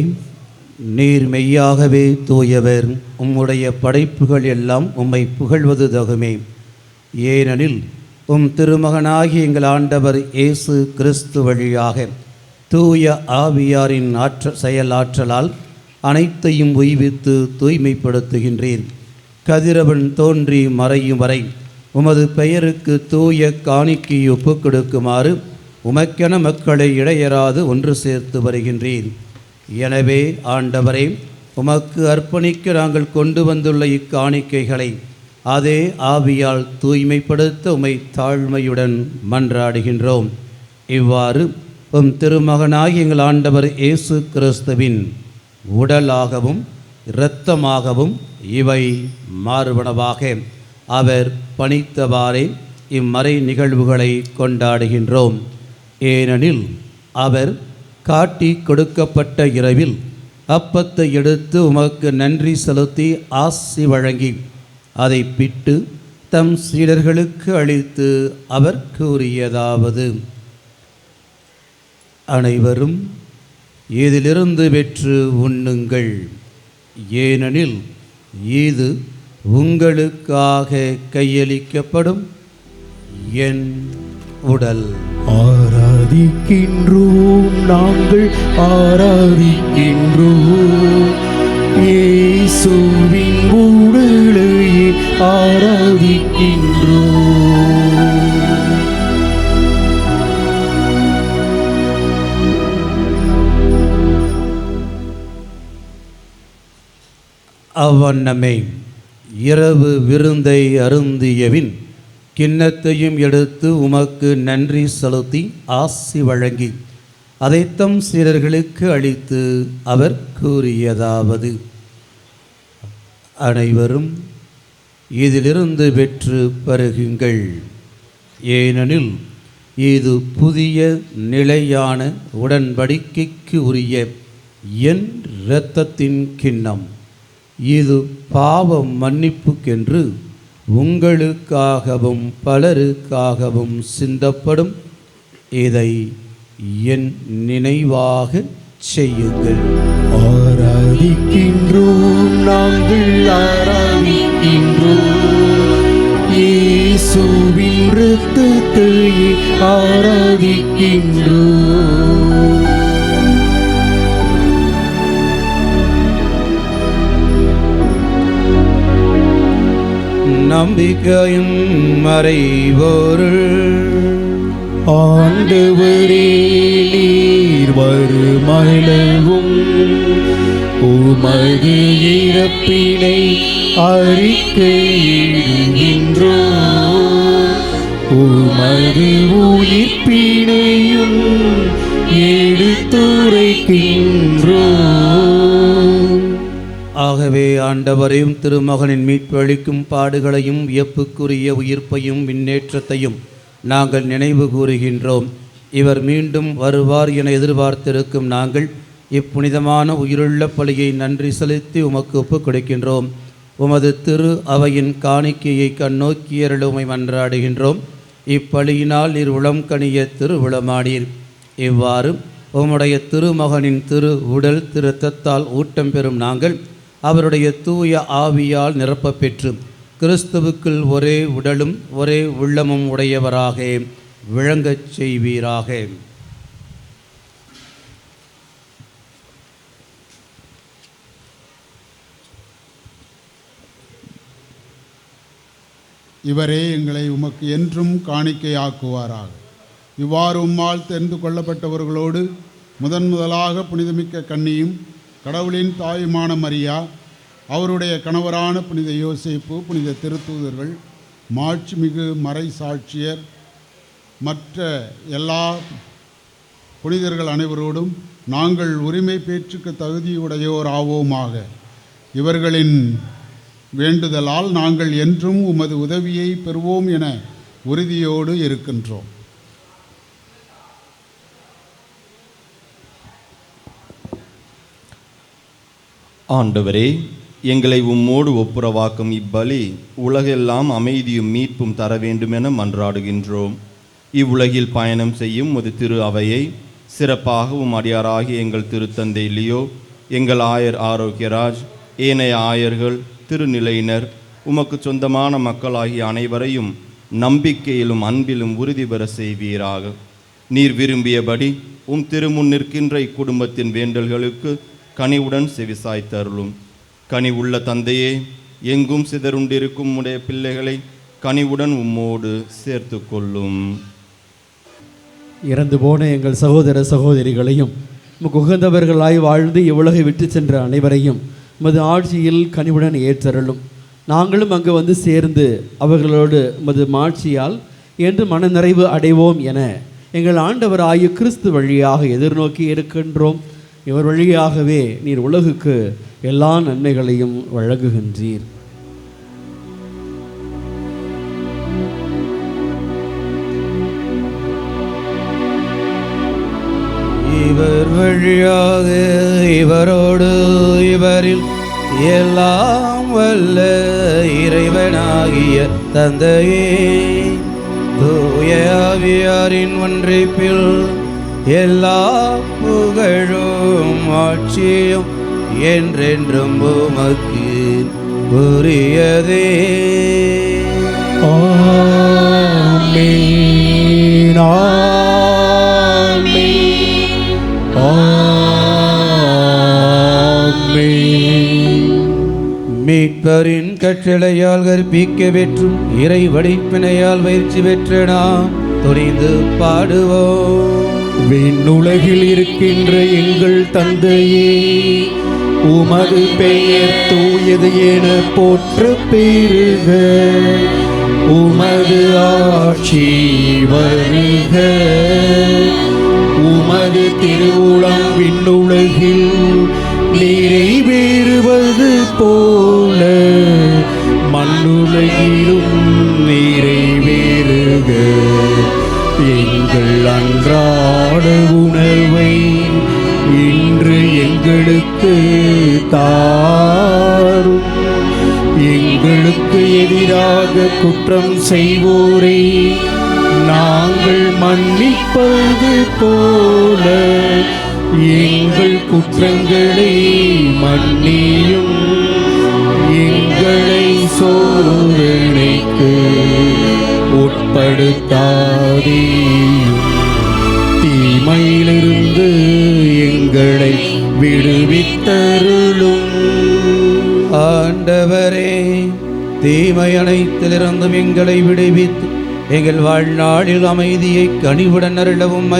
நீர் மெய்யாகவே தூயவர். உம்முடைய படைப்புகள் எல்லாம் உம்மை புகழ்வது தகுமே. ஏனெனில் உம் திருமகனாகிய எங்கள் ஆண்டவர் இயேசு கிறிஸ்து வழியாக தூய ஆவியாரின் செயலாற்றலால் அனைத்தையும் உய்வித்து தூய்மைப்படுத்துகின்றீர். கதிரவன் தோன்றி மறையும் வரை உமது பெயருக்கு தூய காணிக்கை ஒப்புக் கொடுக்குமாறு உமக்கென மக்களை இடையராது ஒன்று சேர்த்து வருகின்றீர். எனவே ஆண்டவரே, உமக்கு அர்ப்பணிக்க நாங்கள் கொண்டு வந்துள்ள இக்காணிக்கைகளை அதே ஆவியால் தூய்மைப்படுத்த உமை தாழ்மையுடன் மன்றாடுகின்றோம். இவ்வாறு உம் திருமகனாகிய எங்கள் ஆண்டவர் இயேசு கிறிஸ்துவின் உடலாகவும் இரத்தமாகவும் இவை மாறுபனவாக அவர் பணித்தவாறே இம்மறை நிகழ்வுகளை கொண்டாடுகின்றோம். ஏனெனில் அவர் காட்டி கொடுக்கப்பட்ட இரவில் அப்பத்தை எடுத்து உமக்கு நன்றி செலுத்தி ஆசி வழங்கி அதை பிட்டு தம் சீடர்களுக்கு அளித்து அவர் கூறியதாவது: அனைவரும் இதிலிருந்து பெற்று உண்ணுங்கள், ஏனெனில் இது உங்களுக்காக கையளிக்கப்படும் என் உடல். ஆராதிக்கின்றோம், நாங்கள் ஆராதிக்கின்றோம், இயேசுவின் உடலை ஆராதிக்கின்றோம். அவ்வண்ணமே இரவு விருந்தை அருந்தியவின் கிண்ணத்தையும் எடுத்து உமக்கு நன்றி செலுத்தி ஆசி வழங்கி அதை தம் சீடர்களுக்கு அளித்து அவர் கூறியதாவது: அனைவரும் இதிலிருந்து பெற்று பருகுங்கள், ஏனெனில் இது புதிய நிலையான உடன்படிக்கைக்கு உரிய என் இரத்தத்தின் கிண்ணம். இது பாவ மன்னிப்புக்கென்று உங்களுக்காகவும் பலருக்காகவும் சிந்தப்படும். இதை என் நினைவாக செய்யுங்கள். ஆராதிக்கின்றோம், நாங்கள் ஆராதிக்கின்றோம், இயேசுவின் இரத்தத்தை ஆராதிக்கின்றோம். நம்பிக்கையும் மறைபொருள். ஆண்டவரே, நீர் வருமளவும் உமது இறப்பினை அறிக்கையிடுகின்றோம், உமது உயிர்ப்பினையும் எடுத்துரைக்கின்றோம். ஆகவே ஆண்டவரையும் திருமகனின் மீட்பு அளிக்கும் பாடுகளையும் வியப்புக்குரிய உயிர்ப்பையும் முன்னேற்றத்தையும் நாங்கள் நினைவு கூறுகின்றோம். இவர் மீண்டும் வருவார் என எதிர்பார்த்திருக்கும் நாங்கள் இப்புனிதமான உயிருள்ள பலியை நன்றி செலுத்தி உமக்கு ஒப்புக் கொடுக்கின்றோம். உமது திரு அவையின் காணிக்கையை கண்ணோக்கியருளுமை மன்றாடுகின்றோம். இப்பலியினால் நீர் உளம் கனிய திருவிழமானீர். இவ்வாறு உம்முடைய திருமகனின் திரு உடல் திருத்தத்தால் ஊட்டம் பெறும் நாங்கள் அவருடைய தூய ஆவியால் நிரப்ப பெற்று கிறிஸ்துவுக்குள் ஒரே உடலும் ஒரே உள்ளமும் உடையவராக விளங்கச் செய்வீராக. இவரே எங்களை உமக்கு என்றும் காணிக்கையாக்குவாராக. இவ்வாறு உம்மால் தெரிந்து கொள்ளப்பட்டவர்களோடு முதலாக புனிதமிக்க கன்னியும் கடவுளின் தாயுமான மரியா, அவருடைய கணவரான புனித யோசேப்பு, புனித திருத்தூதர்கள், மாட்சிமிகு மறை சாட்சியர் மற்ற எல்லா புனிதர்கள் அனைவரோடும் நாங்கள் உரிமை பேச்சுக்கு தகுதியுடையோர் ஆவோமாக. இவர்களின் வேண்டுதலால் நாங்கள் என்றும் உமது உதவியை பெறுவோம் என உறுதியோடு இருக்கின்றோம். ஆண்டவரே, எங்களை உம்மோடு ஒப்புரவாக்கும் இப்பலி உலகெல்லாம் அமைதியும் மீட்பும் தர வேண்டுமென மன்றாடுகின்றோம். இவ்வுலகில் பயணம் செய்யும் உமது திரு அவையை சிறப்பாகவும் அடியாராகிய எங்கள் திருத்தந்தை லியோ, எங்கள் ஆயர் ஆரோக்கியராஜ், ஏனைய ஆயர்கள், திருநிலையினர், உமக்கு சொந்தமான மக்களாகிய அனைவரையும் நம்பிக்கையிலும் அன்பிலும் உறுதி பெற செய்வீராக. நீர் விரும்பியபடி திருமுன் நிற்கின்ற இக்குடும்பத்தின் வேண்டல்களுக்கு கனிவுடன் செவிசாய்த்தருளும். கனி உள்ள தந்தையே, எங்கும் சிதறுண்டிருக்கும் உடைய பிள்ளைகளை கனிவுடன் உம்மோடு சேர்த்து கொள்ளும். இறந்து போன எங்கள் சகோதர சகோதரிகளையும் உகந்தவர்களாய் வாழ்ந்து இவ்வுலகை விட்டு சென்ற அனைவரையும் உமது ஆட்சியில் கனிவுடன் ஏற்றருளும். நாங்களும் அங்கு வந்து சேர்ந்து அவர்களோடு உமது மாட்சியால் என்று மனநிறைவு அடைவோம் என எங்கள் ஆண்டவராகிய கிறிஸ்து வழியாக எதிர்நோக்கி இருக்கின்றோம். இவர் வழியாகவே நீர் உலகுக்கு எல்லா நன்மைகளையும் வழங்குகின்றீர். இவர் வழியாக இவரோடு இவரில் எல்லாம் வல்ல இறைவனாகிய தந்தையே, தூய ஆவியாரின் ஒன்றிப்பில் எல்லா புகழும் ஆட்சியும் என்றென்றும் உமக்கு உரியதே. ஆமென், ஆமென், ஆமென். மீட்பரின் கட்டளையால் கற்பிக்க பெற்றும் இறை வடிப்பினையால் பயிற்சி பெற்ற நாம் துணிந்து பாடுவோம். விண்ணுலகில் இருக்கின்ற எங்கள் தந்தையே, உமது பெயர் தூயது என போற்ற பெறுக. உமது ஆட்சி வருக. உமது திருவுளம் விண்ணுலகில் நிறைவேறுவது போல மண்ணுலகிலும் நிறைவேறுக. எங்கள் அன்றாட உணவை இன்று எங்களுக்கு தாரும். எங்களுக்கு எதிராக குற்றம் செய்வோரை நாங்கள் மன்னிப்பது போல எங்கள் குற்றங்களை மன்னியும். எங்களை சோதனைக்கு உட்படுத்தாதேயும், தீமையிலிருந்து எங்களை விடுவித்தருளும். ஆண்டவரே, தீமை அனைத்திலிருந்தும் எங்களை விடுவித்து எங்கள் வாழ்நாளில் அமைதியை கனிவுடன் அருளவும்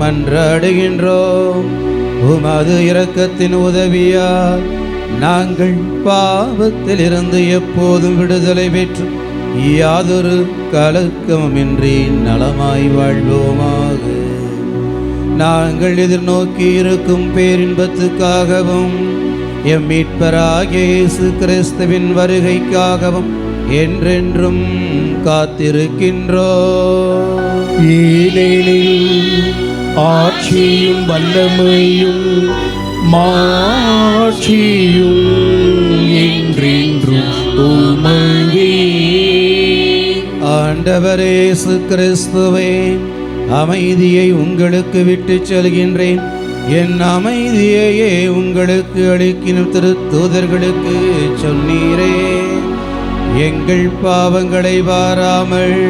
மன்றாடுகின்றோம். உமது இரக்கத்தின் உதவியால் நாங்கள் பாவத்திலிருந்து எப்போதும் விடுதலை பெற்று யாதொரு கலக்கமின்றி நலமாய் வாழ்வோமாக. நாங்கள் எதிர்நோக்கி இருக்கும் பேரின்பத்துக்காகவும் எம் மீட்பராகிய இயேசு கிறிஸ்துவின் வருகைக்காகவும் என்றென்றும் காத்திருக்கின்றோம். ஏனெனில் ஆட்சியும் வல்லமையும் மாட்சியும் என்றென்றும் உமக்கே. ஆண்டவரே இயேசு கிறிஸ்துவே, அமைதியை உங்களுக்கு விட்டுச் செல்கின்றேன், என் அமைதியையே உங்களுக்கு அளிக்கினும் திருத்தூதர்களுக்கு சொன்னீரே. எங்கள் பாவங்களை பாராமல்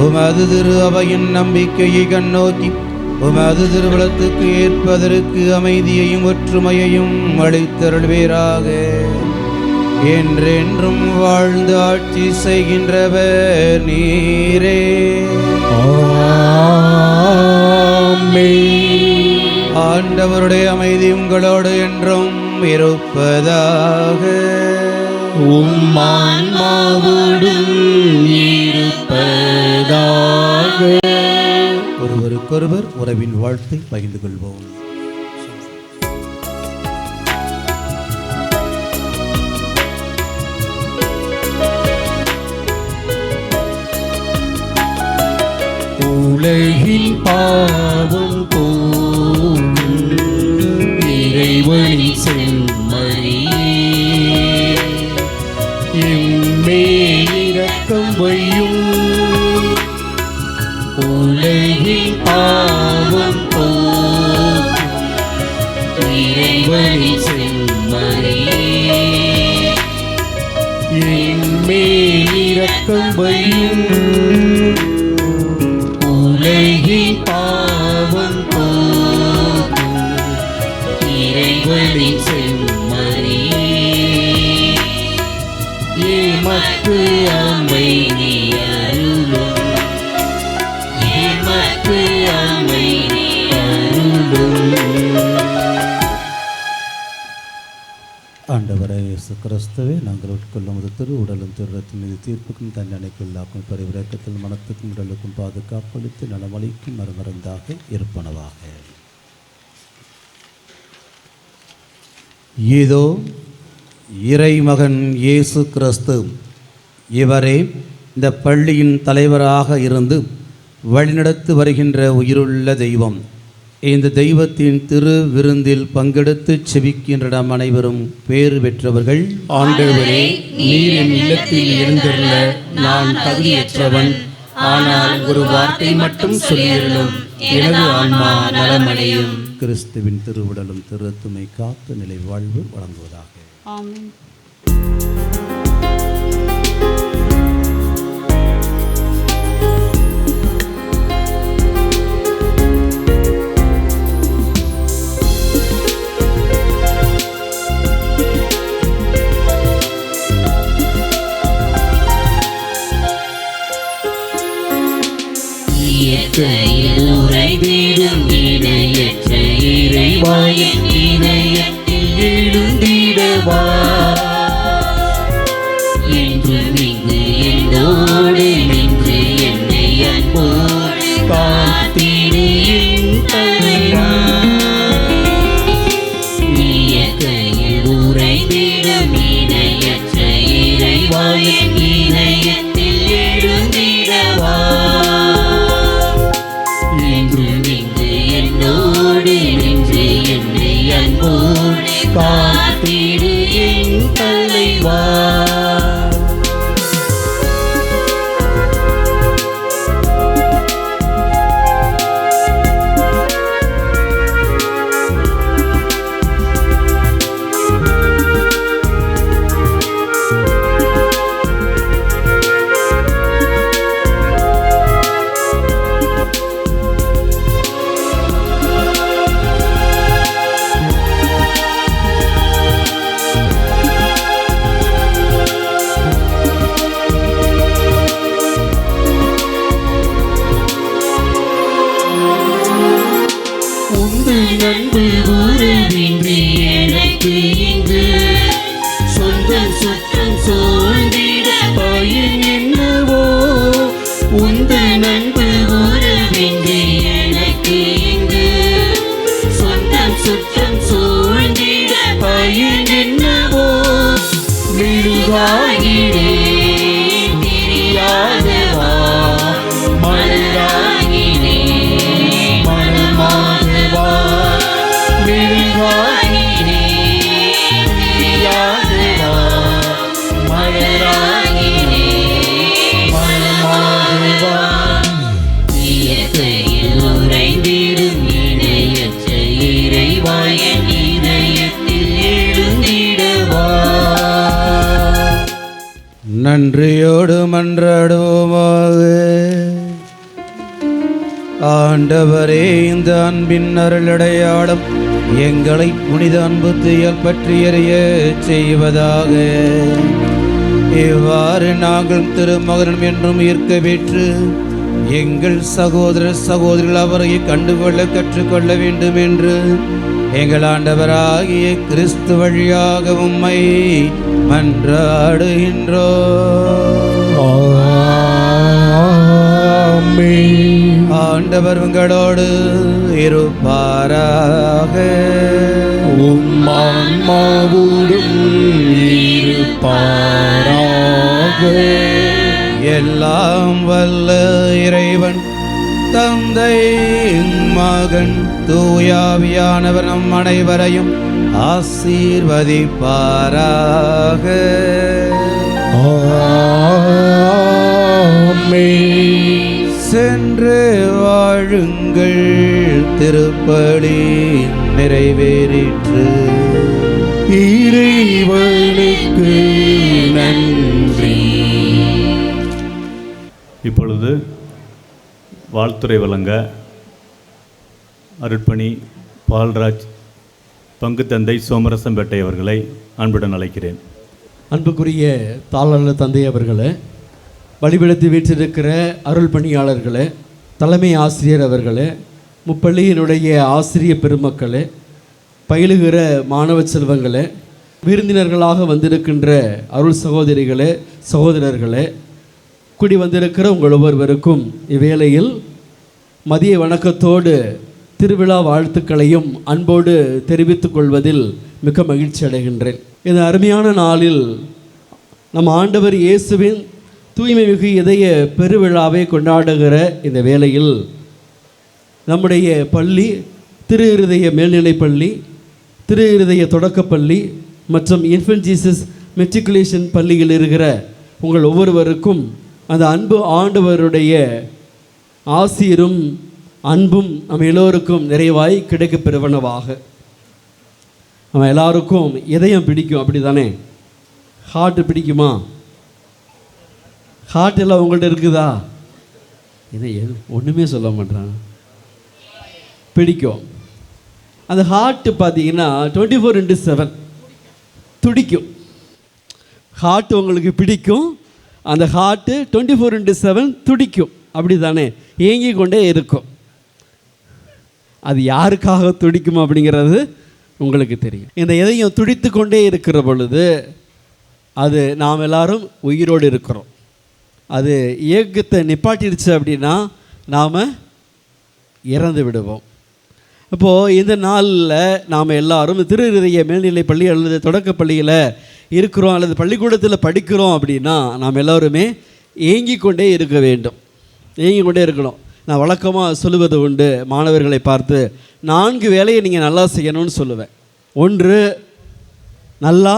உமது திரு அவையின் நம்பிக்கையை கண்ணோக்கி உமது திருவுளத்துக்கு ஏற்பதற்கு அமைதியையும் ஒற்றுமையையும் அளித்தருள்வீராக. என்றென்றும் வாழ்ந்து ஆட்சி செய்கின்றவர் நீரே. ஆண்டவருடைய அமைதி உங்களோடு என்றும் இருப்பதாக. உம்மான்மாவோடும் இருப்பதாக. ஒருவருக்கொருவர் உறவின் வாழ்த்தை பகிர்ந்து கொள்வோம். உலகின் பாவம் போக்கும் இறைவனின் செம்மறியே, எம்மேல் இரக்கம் வையும். உலகின் பாவம் போக்கும் இறைவனின் செம்மறியே, எம்மேல் இரக்கம் வையும். உலகின் பாவம் போக்கும் இறைவனின் செம்மறியே, எமக்கு அமைதி அருளும். எமக்கு அமைதி அருளும். ஆண்டவரே இயேசு கிறிஸ்துவே, நாங்கள் உட்கொள்ளும் திரு உடலும் திருரத்தின் மீது தீர்ப்புக்கும் தண்டனைக்குள்ளாக்கும் பரிவிரக்கத்தில் மனத்துக்கும் உடலுக்கும் பாதுகாப்பளித்து நலமளிக்கும் மறுமருந்தாக இருப்பனவாக. இதோ இறைமகன் இயேசு கிறிஸ்து, இவரே இந்த பள்ளியின் தலைவராக இருந்து வழிநடத்தி வருகின்ற உயிருள்ள தெய்வம். இந்த தெய்வத்தின் திரு விருந்தில் பங்கெடுத்து செபிக்கின்ற நாம் அனைவரும் பேறு பெற்றவர்கள். ஆண்டவரே, நீர் என் இல்லத்தில் எழுந்தருள நான் தகுதியற்றவன். ஆனால் ஒரு வார்த்தை மட்டும் சொல்லியருளும், எனது ஆன்மா நலமடையும். கிறிஸ்துவின் திருவுடலும் திருத்துமை காத்து நிலை வாழ்வு வழங்குவதாக. ஆமென். இயற்கையில் உறைந்திடும் இணையற்ற இறைவா, என் இதயத்தில் எழுந்திடவா. என்றும் இங்கு என்னோடு நின்று என்னை அன்போடு காத்திடு என் தலைவா. இயற்கையில் உறைந்திடும் இணையற்ற இறைவா, என் இதயத்தில் எழுந்திடவா. என்றும் இங்கு என்னோடு நின்று என்னை அன்போடு காத்திடு என் தலைவா. அன்பு உறவின்றி எனக்கு இங்கு சொந்தம் சுற்றம் சூழ்ந்திட பயன் என்னவோ. உந்தன் அன்பு உறவின்றி எனக்கு இங்கு சொந்தம் சுற்றம் சூழ்ந்திட பயன் என்னவோ. மெழுகாகிறேன் தெரியாதவா, மலராகிறேன் மனமாகவா. மெழுகாகிறேன் தெரியாதவா, மலராகிறேன் மனமாகவா. இயற்கையில் உறைந்திடும் இணையற்ற இறைவா, என் இதயத்தில் எழுந்திடவா. நன்றியோடு மன்றாடுவோமாக. ஆண்டவரே, இந்த அன்பின் அருளடையாளம் எங்களை புனித அன்பு துயல் பற்றி எறிய செய்வதாக. இவ்வாறு நாங்கள் திருமகனும் என்றும் ஈர்க்க பெற்று எங்கள் சகோதர சகோதரிகள் அவரை கண்டுகொள்ள கற்றுக்கொள்ள வேண்டும் என்று எங்கள் ஆண்டவராகிய கிறிஸ்து வழியாக உம்மை ஆண்டவர் உங்களோடு இருப்பாராக. உம்மான்மாவோடும் இருப்பாராக. எல்லாம் வல்ல இறைவன் தந்தை மகன் தூயாவியானவர் நம் அனைவரையும் ஆசீர்வதிப்பாராக. சென்று வாழுங்கள், திருப்பலி நிறைவேறிற்று. இறைவனுக்கு நன்றி. இப்பொழுது வாழ்த்துரை வழங்க அருட்பணி பால்ராஜ் பங்கு தந்தை சோமரசம்பேட்டை அவர்களை அன்புடன் அழைக்கிறேன். அன்புக்குரிய தாளர் தந்தை அவர்களே, வழிபடுத்தி வீற்றிருக்கிற அருள் பணியாளர்களே, தலைமை ஆசிரியர் அவர்களே, முப்பள்ளியினுடைய ஆசிரிய பெருமக்களே, பயிலுகிற மாணவ செல்வங்களே, விருந்தினர்களாக வந்திருக்கின்ற அருள் சகோதரிகளே, சகோதரர்களே, கூடி வந்திருக்கிற உங்கள் ஒவ்வொருவருக்கும் இவ்வேளையில் மதிய வணக்கத்தோடு திருவிழா வாழ்த்துக்களையும் அன்போடு தெரிவித்துக் கொள்வதில் மிக மகிழ்ச்சி அடைகின்றேன். இந்த அருமையான நாளில் நம் ஆண்டவர் இயேசுவின் தூய்மை மிகு இதய பெருவிழாவை கொண்டாடுகிற இந்த வேளையில் நம்முடைய பள்ளி திரு இருதய மேல்நிலைப்பள்ளி, திரு இருதய தொடக்கப்பள்ளி மற்றும் இன்ஃபன்ட் ஜீசஸ் மெட்ரிகுலேஷன் பள்ளியில் இருக்கிற உங்கள் ஒவ்வொருவருக்கும் அந்த அன்பு ஆண்டவருடைய ஆசீரும் அன்பும் நம்ம எல்லோருக்கும் நிறைவாய் கிடைக்கப் பெறுவனவாக. நம்ம எல்லாருக்கும் இதயம் பிடிக்கும், அப்படி தானே? ஹார்ட்டு பிடிக்குமா? ஹார்ட் எல்லாம் உங்கள்கிட்ட இருக்குதா? இதை ஒன்றுமே சொல்ல மாட்டேறாங்க. பிடிக்கும். அந்த ஹார்ட்டு பார்த்தீங்கன்னா 24/7 துடிக்கும். ஹார்ட்டு உங்களுக்கு பிடிக்கும். அந்த ஹார்ட்டு 24/7 துடிக்கும், அப்படி தானே? ஏங்கி கொண்டே இருக்கும். அது யாருக்காக துடிக்கும் அப்படிங்கிறது உங்களுக்கு தெரியும். இந்த இதயம் துடித்து கொண்டே இருக்கிற பொழுது அது நாம் எல்லாரும் உயிரோடு இருக்கிறோம். அது இயக்கத்தை நிப்பாட்டிடுச்சு அப்படின்னா நாம் இறந்து விடுவோம். இப்போது இந்த நாளில் நாம் எல்லாரும் திரு இருதய மேல்நிலை பள்ளி அல்லது தொடக்கப்பள்ளியில் இருக்கிறோம் அல்லது பள்ளிக்கூடத்தில் படிக்கிறோம் அப்படின்னா நாம் எல்லோருமே ஏங்கி கொண்டே இருக்க வேண்டும், ஏங்கி கொண்டே இருக்கணும். நான் வழக்கமாக சொல்லுவது உண்டு, மாணவர்களை பார்த்து 4 வேலையை நீங்கள் நல்லா செய்யணும்னு சொல்லுவேன். 1, நல்லா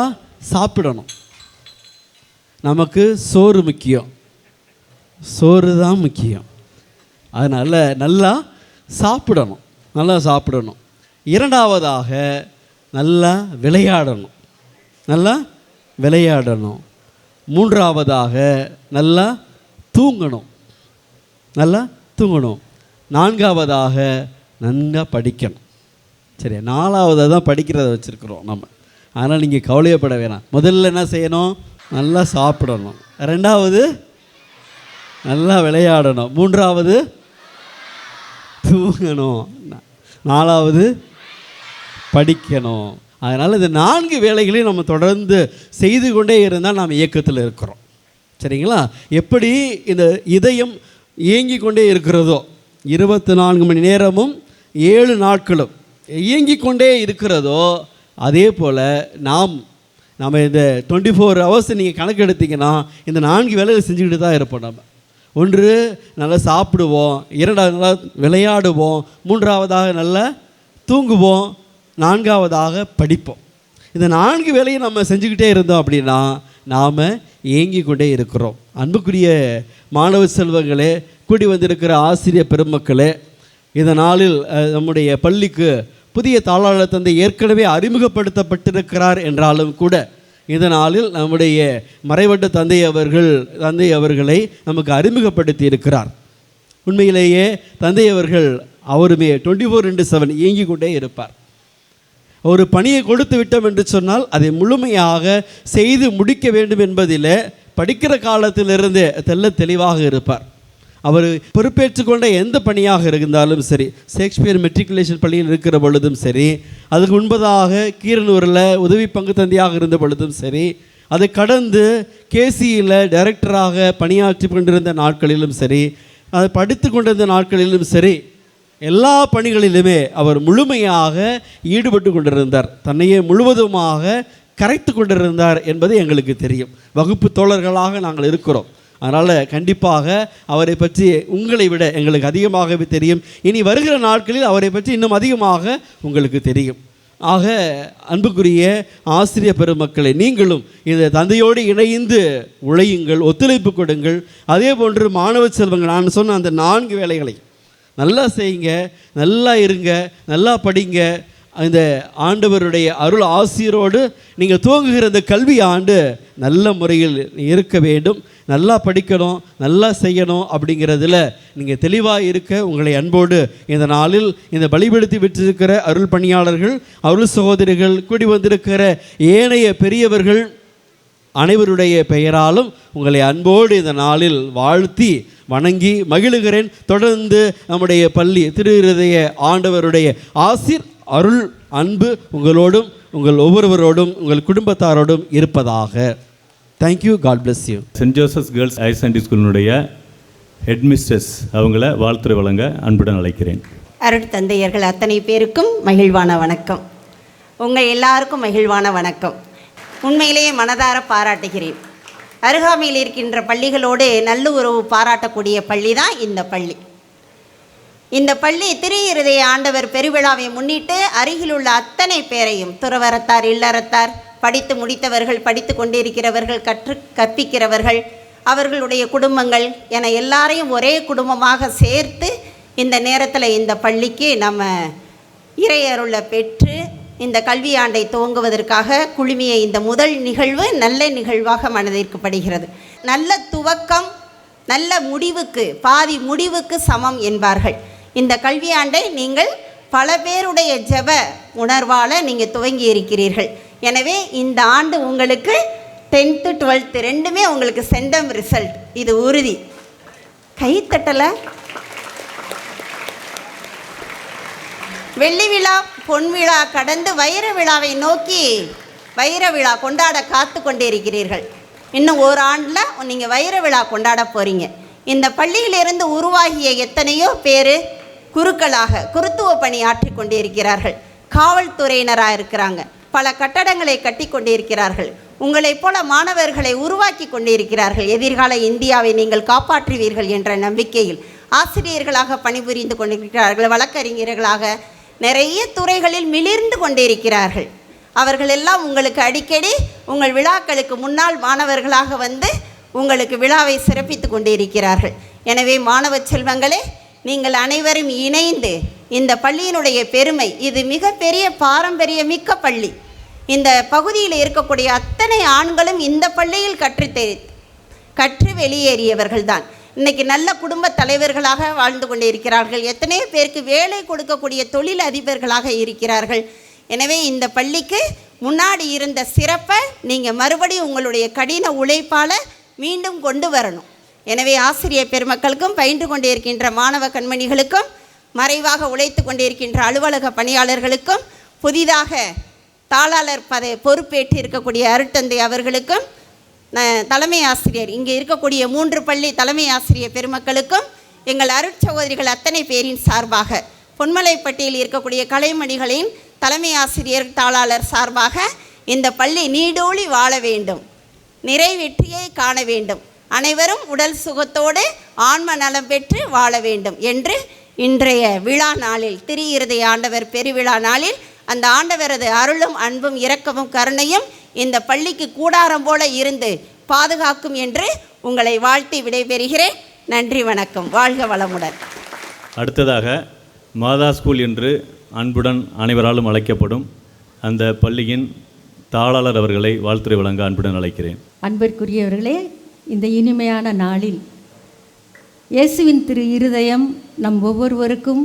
சாப்பிடணும். நமக்கு சோறு முக்கியம், சோறு தான் முக்கியம். அதனால் நல்லா சாப்பிடணும், நல்லா சாப்பிடணும். 2வதாக நல்லா விளையாடணும், நல்லா விளையாடணும். 3வதாக நல்லா தூங்கணும், நல்லா தூங்கணும். 4வதாக நல்லா படிக்கணும். சரி, 4வதாக தான் படிக்கிறத வச்சுருக்குறோம் நம்ம. அதனால் நீங்கள் கவலையப்பட வேணாம். முதல்ல என்ன செய்யணும்? நல்லா சாப்பிடணும். 2வது நல்லா விளையாடணும். 3வது தூங்கணும். 4வது படிக்கணும். அதனால் இந்த 4 வேலைகளையும் நம்ம தொடர்ந்து செய்து கொண்டே இருந்தால் நாம் இயக்கத்தில் இருக்கிறோம். சரிங்களா? எப்படி இந்த இதயம் இயங்கி கொண்டே இருக்கிறதோ, 24 மணி நேரமும் 7 நாட்களும் இயங்கி கொண்டே இருக்கிறதோ, அதே போல் நம்ம இந்த 24 ஹவர்ஸ் நீங்கள் கணக்கு எடுத்திங்கன்னா இந்த 4 வேலையை செஞ்சுக்கிட்டு தான் இருப்போம். நம்ம 1 நல்லா சாப்பிடுவோம், 2வது நல்லா விளையாடுவோம், 3வதாக நல்லா தூங்குவோம், 4வதாக படிப்போம். இந்த 4 வேலையை நம்ம செஞ்சுக்கிட்டே இருந்தோம் அப்படின்னா நாம் ஏங்கி கொண்டே இருக்கிறோம். அன்புக்குரிய மாணவ செல்வங்களே, கூடி வந்திருக்கிற ஆசிரியர் பெருமக்களே, இந்த நாளில் நம்முடைய பள்ளிக்கு புதிய தாளாளர் தந்தை ஏற்கனவே அறிமுகப்படுத்தப்பட்டிருக்கிறார் என்றாலும் கூட இந்த நாளில் நம்முடைய மறைவட்ட தந்தை அவர்களை நமக்கு அறிமுகப்படுத்தி இருக்கிறார். உண்மையிலேயே தந்தை அவருமே 24/7 இயங்கி கொண்டே இருப்பார். ஒரு பணியை கொடுத்து விட்டோம் என்று சொன்னால் அதை முழுமையாக செய்து முடிக்க வேண்டும் என்பதில் படிக்கிற காலத்திலிருந்து தெளிவாக இருப்பார். அவர் பொறுப்பேற்றுக்கொண்ட எந்த பணியாக இருந்தாலும் சரி, ஷேக்ஸ்பியர் மெட்ரிகுலேஷன் பள்ளியில் இருக்கிற பொழுதும் சரி, அதுக்கு முன்பதாக கீரனூரில் உதவி பங்கு தந்தையாக இருந்த பொழுதும் சரி, அதை கடந்து கேசியில் டைரக்டராக பணியாற்றி கொண்டிருந்த நாட்களிலும் சரி, அதை படித்து கொண்டிருந்த நாட்களிலும் சரி, எல்லா பணிகளிலுமே அவர் முழுமையாக ஈடுபட்டு கொண்டிருந்தார். தன்னையே முழுவதுமாக கரைத்து கொண்டிருந்தார் என்பது எங்களுக்கு தெரியும். வகுப்பு தோழர்களாக நாங்கள் இருக்கிறோம். அதனால் கண்டிப்பாக அவரை பற்றி உங்களை விட எங்களுக்கு அதிகமாகவே தெரியும். இனி வருகிற நாட்களில் அவரை பற்றி இன்னும் அதிகமாக உங்களுக்கு தெரியும். ஆக அன்புக்குரிய ஆசிரியர் பெருமக்களை, நீங்களும் இந்த தந்தையோடு இணைந்து உழையுங்கள், ஒத்துழைப்பு கொடுங்கள். அதே போன்று மாணவ செல்வங்கள், நான் சொன்ன அந்த 4 வேலைகளை நல்லா செய்யுங்க, நல்லா இருங்க, நல்லா படிங்க. இந்த ஆண்டவருடைய அருள் ஆசிரியரோடு நீங்கள் துவங்குகிற இந்த கல்வி ஆண்டு நல்ல முறையில் இருக்க வேண்டும். நல்லா படிக்கணும், நல்லா செய்யணும். அப்படிங்கிறதுல நீங்கள் தெளிவாக இருக்க உங்களை அன்போடு இந்த நாளில் இந்த பலிபடுத்தி விட்டிருக்கிற அருள் பணியாளர்கள், அருள் சகோதரிகள், கூடி வந்திருக்கிற ஏனைய பெரியவர்கள் அனைவருடைய பெயராலும் உங்களை அன்போடு இந்த நாளில் வாழ்த்தி வணங்கி மகிழுகிறேன். தொடர்ந்து நம்முடைய பள்ளி திரு இருதய ஆண்டவருடைய ஆசீர், அருள், அன்பு உங்களோடும், உங்கள் ஒவ்வொருவரோடும், உங்கள் குடும்பத்தாரோடும் இருப்பதாக. Thank you. God bless you. Saint Joseph's Girls Higher Secondary ஸ்கூலினுடைய ஹெட்மிஸ்ட்ரஸ் அவங்கள வாழ்த்துறை வழங்க அன்புடன் அழைக்கிறேன். அருட்தந்தையர்கள் அத்தனை பேருக்கும் மகிழ்வான வணக்கம். உங்கள் எல்லாருக்கும் மகிழ்வான வணக்கம். உண்மையிலேயே மனதார பாராட்டுகிறேன். அருகாமையில் இருக்கின்ற பள்ளிகளோடு நல்லுறவு பாராட்டக்கூடிய பள்ளி தான் இந்த பள்ளி. இந்த பள்ளி திரு இருதய ஆண்டவர் பெருவிழாவை முன்னிட்டு அருகிலுள்ள அத்தனை பேரையும், துறவரத்தார், இல்லறத்தார், படித்து முடித்தவர்கள், படித்து கொண்டிருக்கிறவர்கள், கற்பிக்கிறவர்கள், அவர்களுடைய குடும்பங்கள் என எல்லாரையும் ஒரே குடும்பமாக சேர்த்து இந்த நேரத்தில் இந்த பள்ளிக்கு நம்ம இறையருளை பெற்று இந்த கல்வியாண்டை துவங்குவதற்காக குழுமிய இந்த முதல் நிகழ்வு நல்ல நிகழ்வாக மனதிற்கு படுகிறது. நல்ல துவக்கம் நல்ல முடிவுக்கு பாதி முடிவுக்கு சமம் என்பார்கள். இந்த கல்வியாண்டை நீங்கள் பல பேருடைய ஜெப உணர்வால் நீங்கள் துவங்கி இருக்கிறீர்கள். எனவே இந்த ஆண்டு உங்களுக்கு 10th 12th ரெண்டுமே உங்களுக்கு சென்டம் ரிசல்ட், இது உறுதி. கைத்தட்டலை. வெள்ளி விழா பொன் விழா கடந்து வைர விழாவை நோக்கி வைர விழா கொண்டாட காத்து கொண்டே இருக்கிறீர்கள். இன்னும் ஒரு ஆண்டில் நீங்கள் வைர விழா கொண்டாட போகிறீங்க. இந்த பள்ளியிலிருந்து உருவாகிய எத்தனையோ பேர் குருக்களாக குருத்துவ பணி ஆற்றி கொண்டே இருக்கிறார்கள். காவல்துறையினராக இருக்கிறாங்க. பல கட்டடங்களை கட்டி கொண்டே இருக்கிறார்கள். உங்களைப் போல மாணவர்களை உருவாக்கி கொண்டே இருக்கிறார்கள். எதிர்கால இந்தியாவை நீங்கள் காப்பாற்றுவீர்கள் என்ற நம்பிக்கையில் ஆசிரியர்களாக பணிபுரிந்து கொண்டிருக்கிறார்கள். வழக்கறிஞர்களாக நிறைய துறைகளில் மிளிர்ந்து கொண்டிருக்கிறார்கள். அவர்கள் எல்லாம் உங்களுக்கு அடிக்கடி உங்கள் விழாக்களுக்கு முன்னால் மாணவர்களாக வந்து உங்களுக்கு விழாவை சிறப்பித்து கொண்டிருக்கிறார்கள். எனவே மாணவ செல்வங்களே, நீங்கள் அனைவரும் இணைந்து இந்த பள்ளியினுடைய பெருமை, இது மிகப்பெரிய பாரம்பரியமிக்க பள்ளி. இந்த பகுதியில் இருக்கக்கூடிய அத்தனை ஆண்களும் இந்த பள்ளியில் கற்று வெளியேறியவர்கள் தான். இன்றைக்கி நல்ல குடும்ப தலைவர்களாக வாழ்ந்து கொண்டு இருக்கிறார்கள். எத்தனையோ பேருக்கு வேலை கொடுக்கக்கூடிய தொழில் அதிபர்களாக இருக்கிறார்கள். எனவே இந்த பள்ளிக்கு முன்னாடி இருந்த சிறப்பை நீங்கள் மறுபடியும் உங்களுடைய கடின உழைப்பால் மீண்டும் கொண்டு வரணும். எனவே ஆசிரியர் பெருமக்களுக்கும், பயின்று கொண்டே இருக்கின்ற மாணவ கண்மணிகளுக்கும், மறைவாக உழைத்து கொண்டிருக்கின்ற அலுவலக பணியாளர்களுக்கும், புதிதாக தாளாளர் பொறுப்பேற்று இருக்கக்கூடிய அருட்தந்தை அவர்களுக்கும், தலைமை ஆசிரியர், இங்கே இருக்கக்கூடிய 3 பள்ளி தலைமை ஆசிரியர் பெருமக்களுக்கும், எங்கள் அருட்சகோதரிகள் அத்தனை பேரின் சார்பாக, பொன்மலைப்பட்டியில் இருக்கக்கூடிய கலைமணிகளின் தலைமை ஆசிரியர் தாளாளர் சார்பாக இந்த பள்ளி நீடோழி வாழ வேண்டும், நிறைவெற்றியை காண வேண்டும், அனைவரும் உடல் சுகத்தோடு ஆன்ம நலம் பெற்று வாழ வேண்டும் என்று இன்றைய விழா நாளில், திரு இருதய ஆண்டவர் பெருவிழா நாளில், அந்த ஆண்டவரது அருளும் அன்பும் இரக்கமும் கருணையும் இந்த பள்ளிக்கு கூடாரம் போல இருந்து பாதுகாக்கும் என்று உங்களை வாழ்த்தி விடைபெறுகிறேன். நன்றி, வணக்கம். வாழ்க வளமுடன். அடுத்ததாக மாதா ஸ்கூல் என்று அன்புடன் அனைவராலும் அழைக்கப்படும் அந்த பள்ளியின் தாளாளர் அவர்களை வாழ்த்துறை வழங்க அன்புடன் அழைக்கிறேன். அன்பிற்குரியவர்களே, இந்த இனிமையான நாளில் இயேசுவின் திரு இருதயம் நம் ஒவ்வொருவருக்கும்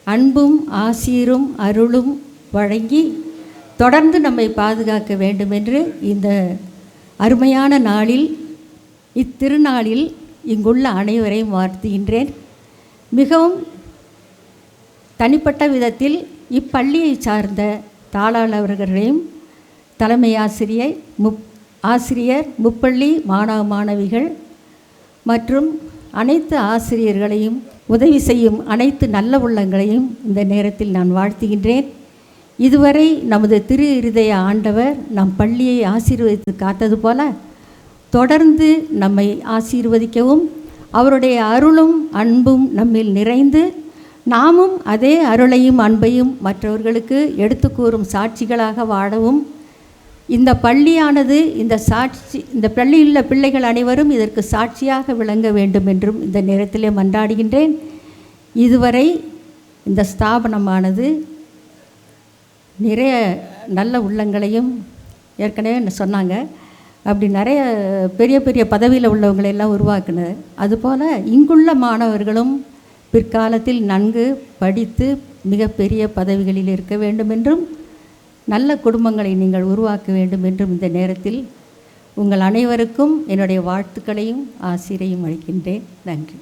அன்பும் ஆசீரும் அருளும் வழங்கி தொடர்ந்து நம்மை பாதுகாக்க வேண்டும் என்று இந்த அருமையான நாளில், இத்திருநாளில் இங்குள்ள அனைவரையும் வாழ்த்துகின்றேன். மிகவும் தனிப்பட்ட விதத்தில் இப்பள்ளியை சார்ந்த தாளாளர்களையும் தலைமை ஆசிரியை ஆசிரியர், முப்பள்ளி மாணவ மாணவிகள் மற்றும் அனைத்து ஆசிரியர்களையும், உதவி செய்யும் அனைத்து நல்ல உள்ளங்களையும் இந்த நேரத்தில் நான் வாழ்த்துகின்றேன். இதுவரை நமது திரு இருதய ஆண்டவர் நம் பள்ளியை ஆசீர்வதித்து காத்தது போல தொடர்ந்து நம்மை ஆசீர்வதிக்கவும், அவருடைய அருளும் அன்பும் நம்மில் நிறைந்து நாமும் அதே அருளையும் அன்பையும் மற்றவர்களுக்கு எடுத்து கூறும் சாட்சிகளாக வாழவும், இந்த பள்ளியானது இந்த பள்ளியில் உள்ள பிள்ளைகள் அனைவரும் இதற்கு சாட்சியாக விளங்க வேண்டும் என்றும் இந்த நேரத்திலே மன்றாடுகின்றேன். இதுவரை இந்த ஸ்தாபனமானது நிறைய நல்ல உள்ளங்களையும், ஏற்கனவே சொன்னாங்க, அப்படி நிறைய பெரிய பெரிய பதவியில் உள்ளவங்களெல்லாம் உருவாக்குனது. அதுபோல் இங்குள்ள மாணவர்களும் பிற்காலத்தில் நன்கு படித்து மிகப்பெரிய பதவிகளில் இருக்க வேண்டும் என்றும், நல்ல குடும்பங்களை நீங்கள் உருவாக்க வேண்டும் என்றும் இந்த நேரத்தில் உங்கள் அனைவருக்கும் என்னுடைய வாழ்த்துக்களையும் ஆசிரியையும் அளிக்கின்றேன். நன்றி.